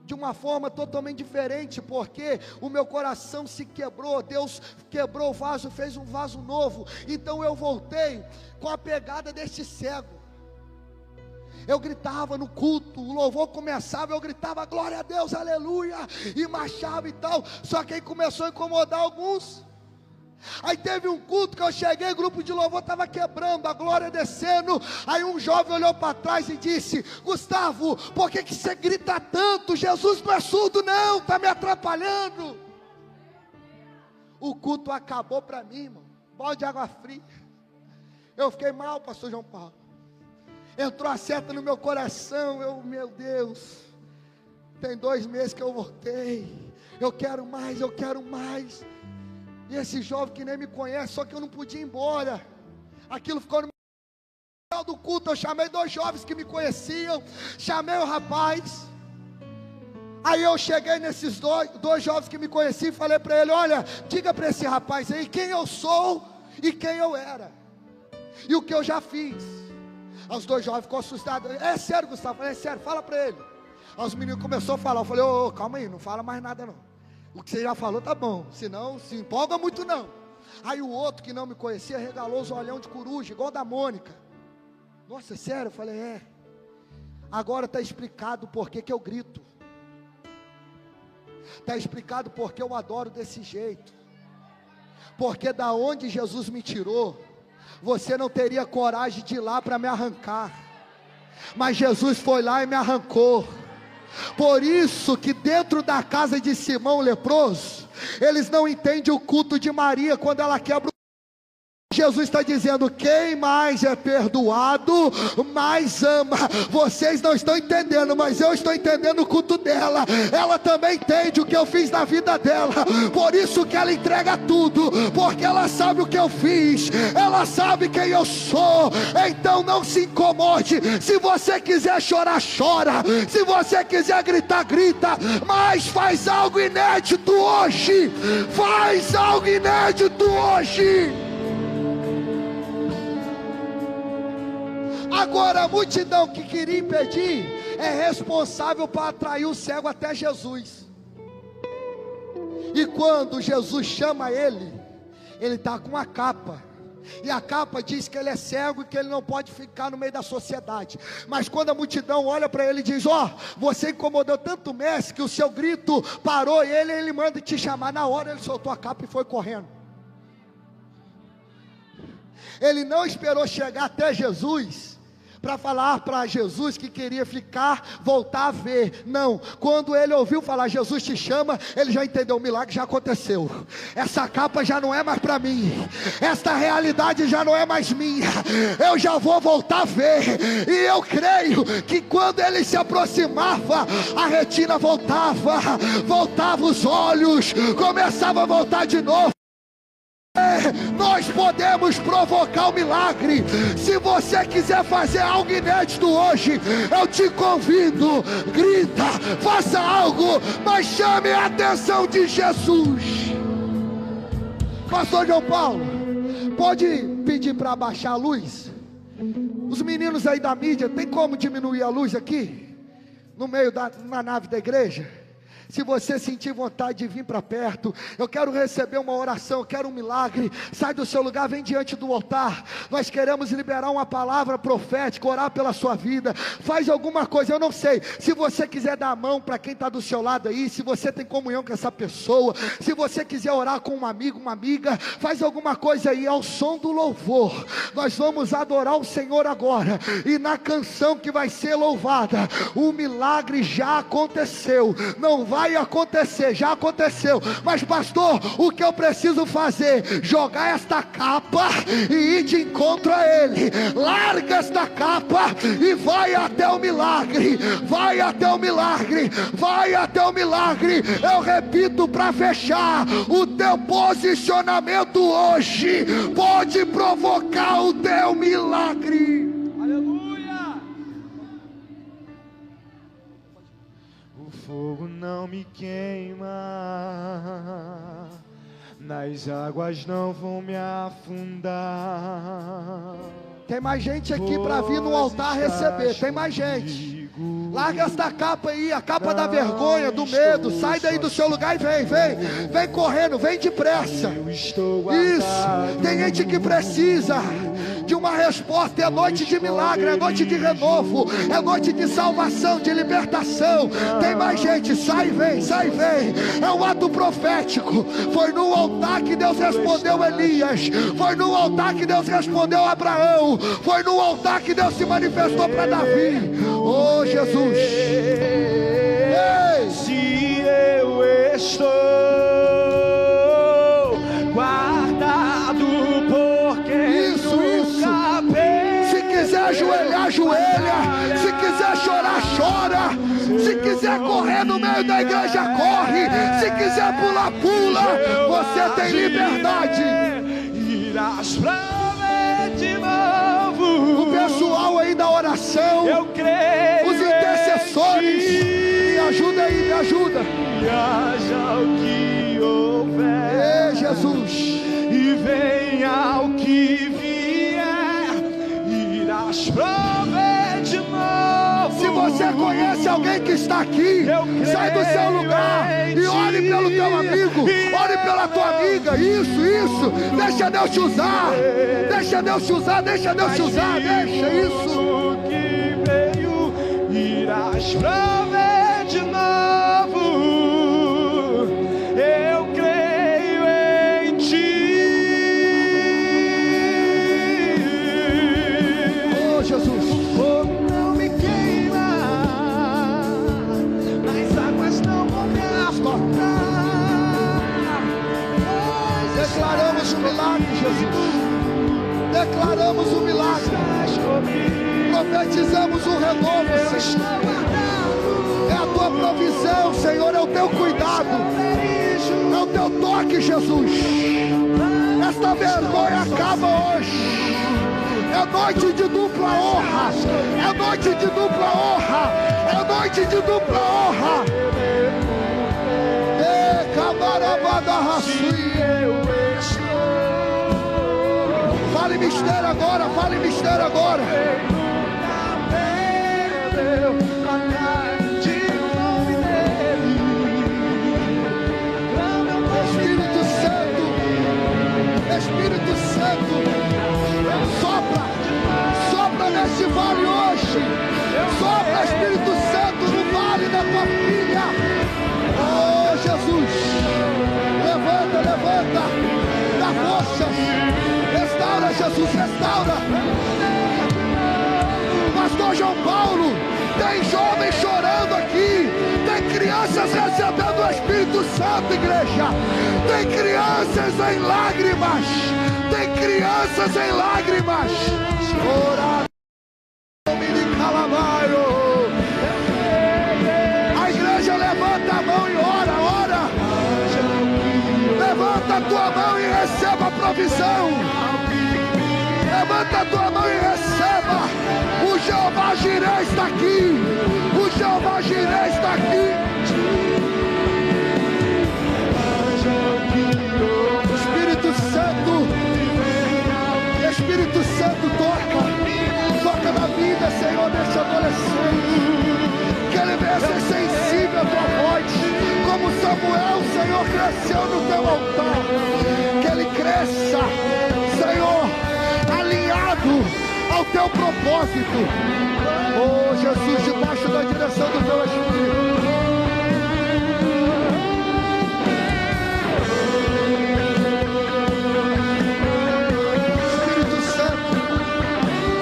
B: de uma forma totalmente diferente, porque o meu coração se quebrou. Deus quebrou o vaso, fez um vaso novo. Então eu voltei com a pegada desse cego. Eu gritava no culto, o louvor começava, eu gritava glória a Deus, aleluia, e marchava e tal. Só que aí começou a incomodar alguns. Aí teve um culto que eu cheguei, o grupo de louvor estava quebrando, a glória descendo. Aí um jovem olhou para trás e disse: Gustavo, por que você grita tanto? Jesus não é surdo não, está me atrapalhando. O culto acabou para mim, irmão, balde de água fria. Eu fiquei mal, pastor João Paulo. Entrou a seta no meu coração. Meu Deus, tem 2 meses que eu voltei, eu quero mais, eu quero mais. E esse jovem que nem me conhece, só que eu não podia ir embora. Aquilo ficou no final do culto. Eu chamei 2 jovens que me conheciam, chamei o rapaz. Aí eu cheguei nesses dois jovens que me conheciam e falei para ele: olha, diga para esse rapaz aí quem eu sou e quem eu era, e o que eu já fiz. Os 2 jovens ficou assustados. É sério, Gustavo? Eu falei: é sério, fala para ele. Aí os meninos começaram a falar. Eu falei: ô, calma aí, não fala mais nada não. O que você já falou tá bom, senão se empolga muito não. Aí o outro que não me conhecia regalou os olhão de coruja, igual da Mônica. Nossa, sério? Eu falei: é. Agora está explicado por que eu grito. Está explicado porque eu adoro desse jeito. Porque da onde Jesus me tirou, você não teria coragem de ir lá para me arrancar. Mas Jesus foi lá e me arrancou. Por isso que dentro da casa de Simão leproso, eles não entendem o culto de Maria quando ela quebra o... Jesus está dizendo: quem mais é perdoado, mais ama. Vocês não estão entendendo, mas eu estou entendendo o culto dela. Ela também entende o que eu fiz na vida dela. Por isso que ela entrega tudo, porque ela sabe o que eu fiz, ela sabe quem eu sou. Então não se incomode. Se você quiser chorar, chora. Se você quiser gritar, grita. Mas faz algo inédito hoje. Faz algo inédito hoje. Agora a multidão que queria impedir é responsável para atrair o cego até Jesus. E quando Jesus chama ele está com uma capa. E a capa diz que ele é cego e que ele não pode ficar no meio da sociedade. Mas quando a multidão olha para ele e diz: ó, você incomodou tanto o mestre que o seu grito parou, e ele manda te chamar. Na hora ele soltou a capa e foi correndo. Ele não esperou chegar até Jesus para falar para Jesus que queria ficar, voltar a ver. Não, quando ele ouviu falar: Jesus te chama, ele já entendeu, o milagre já aconteceu. Essa capa já não é mais para mim, esta realidade já não é mais minha, eu já vou voltar a ver. E eu creio que quando ele se aproximava, a retina voltava os olhos, começava a voltar de novo. Nós podemos provocar o milagre. Se você quiser fazer algo inédito hoje, eu te convido, grita, faça algo, mas chame a atenção de Jesus. Pastor João Paulo, pode pedir para abaixar a luz? Os meninos aí da mídia, tem como diminuir a luz aqui? No meio na nave da igreja? Se você sentir vontade de vir para perto, eu quero receber uma oração, eu quero um milagre. Sai do seu lugar, vem diante do altar. Nós queremos liberar uma palavra profética, orar pela sua vida. Faz alguma coisa, eu não sei. Se você quiser dar a mão para quem está do seu lado aí, se você tem comunhão com essa pessoa, se você quiser orar com um amigo, uma amiga, faz alguma coisa aí, ao som do louvor. Nós vamos adorar o Senhor agora, e na canção que vai ser louvada, o milagre já aconteceu. Não vai acontecer, já aconteceu. Mas pastor, o que eu preciso fazer? Jogar esta capa e ir de encontro a Ele. Larga esta capa e vai até o milagre. Vai até o milagre. Vai até o milagre. Eu repito para fechar: o teu posicionamento hoje pode provocar o teu milagre.
C: Aleluia! O fogo não me queima, nas águas não vão me afundar.
B: Tem mais gente aqui para vir no altar receber. Tem mais gente. Larga esta capa aí, a capa da vergonha, do medo. Sai daí do seu lugar e vem correndo, vem depressa. Isso, tem gente que precisa de uma resposta. É noite de milagre, é noite de renovo, é noite de salvação, de libertação. Tem mais gente, sai e vem. É um ato profético. Foi no altar que Deus respondeu Elias, foi no altar que Deus respondeu Abraão, foi no altar que Deus se manifestou para Davi. Oh Jesus, ei.
C: Se eu estou guardado por quem nunca fez.
B: Se quiser ajoelhar, ajoelha. Se quiser chorar, chora. Se quiser correr no meio da igreja, corre. Se quiser pular, pula. Você tem liberdade.
C: Irás pra ver de novo.
B: O pessoal aí da oração,
C: eu creio,
B: os intercessores, me ajuda aí, me ajuda.
C: E haja o que houver,
B: Ei, Jesus,
C: e venha o que vier, irás prover de novo.
B: se você conhece alguém que está aqui, sai do seu lugar e ore pelo teu amigo, ore pela tua amiga. Isso, deixa Deus te usar, deixa Deus te usar, deixa isso.
C: Que veio, irás prover de novo. Eu creio em ti.
B: Oh Jesus,
C: O fogo não me queima, as águas não vão me afogar.
B: declaramos o milagre, Jesus. Declaramos o milagre. Profetizamos o renovo, Senhor. É a tua provisão, Senhor, é o teu cuidado, é o teu toque, Jesus. Esta vergonha acaba hoje. É noite de dupla honra. É noite de dupla honra. É noite de dupla honra. E camarabada raci. Fale mistério agora, fale mistério agora. Espírito Santo, Espírito Santo, sopra nesse vale hoje. Sopra, Espírito Santo, no vale da tua filha. Oh Jesus, levanta, dá forças. Restaura, Jesus, restaura. Pastor João Paulo, tem jovens chorando aqui, tem crianças recebendo o Espírito Santo, igreja. Tem crianças em lágrimas, tem crianças em lágrimas. Ora, a igreja levanta a mão e ora. Levanta a tua mão e receba a provisão. Levanta a tua mão e receba. O Jeová Jireh está aqui. O Jeová Jireh está aqui. Espírito Santo, toca na vida, Senhor, desse adolescente. Que ele venha ser sensível à tua voz. Senhor, cresceu no teu altar, que ele cresça, Senhor, alinhado ao teu propósito. Oh Jesus, debaixo da direção do teu Espírito. Espírito Santo,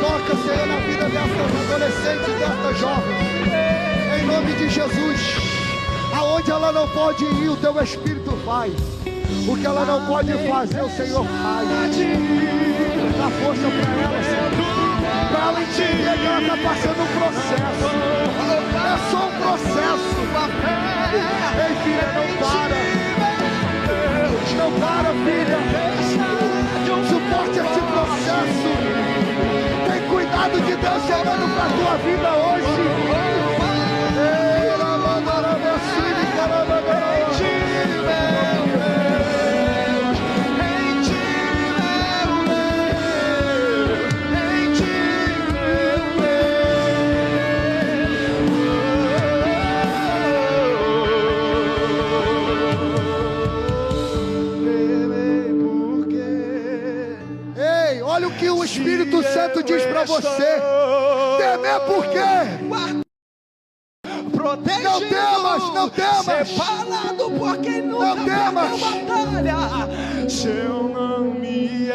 B: toca, Senhor, na vida destas adolescentes e destas jovens, em nome de Jesus. Aonde ela não pode ir, o teu Espírito vai. O que ela não pode fazer, o Senhor faz. Dá força para ela, Senhor, para ela entender que ela está passando um processo. É só um processo. Ei, filha, não para. Não para, filha. Suporte esse processo. Tem cuidado de Deus chegando para a tua vida hoje. Ei, olha o que o Espírito Santo diz para você. Temer por quê?
C: Protegido,
B: não temas, não temas.
C: Separado por quem nunca
B: não temas.
C: Batalha. Se eu não me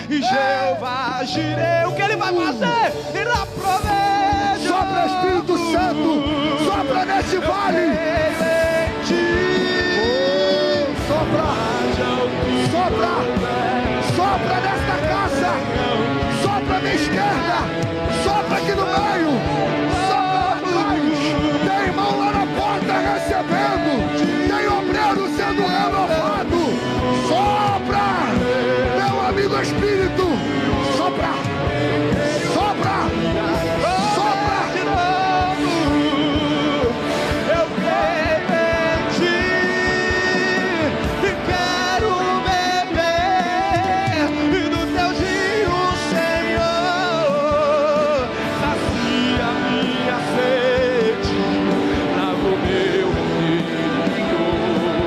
C: Jeová Jireh, o que ele vai fazer? Irá prover.
B: Sopra, Espírito Santo, sopra nesse vale. Sopra, sopra, sopra nesta casa, sopra na esquerda, sopra aqui no meio. Tem irmão lá na porta recebendo, tem obreiro sendo renovado. Sopra, meu amigo Espírito, sopra, sopra, sopra.
C: Eu creio em ti e quero beber do teu rio, Senhor. Sacia minha sede, lava o meu interior.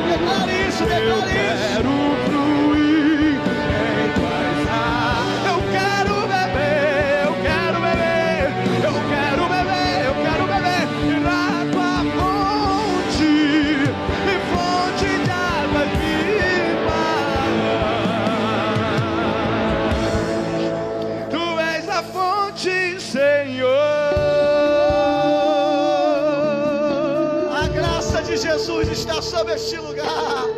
C: Declare isso, declare isso. Eu quero fluir em tuas águas. Eu quero beber, eu quero beber, eu quero beber, eu quero beber na tua fonte, e fonte de águas vivas. Tu és a fonte, Senhor.
A: A graça de Jesus está sobre este lugar.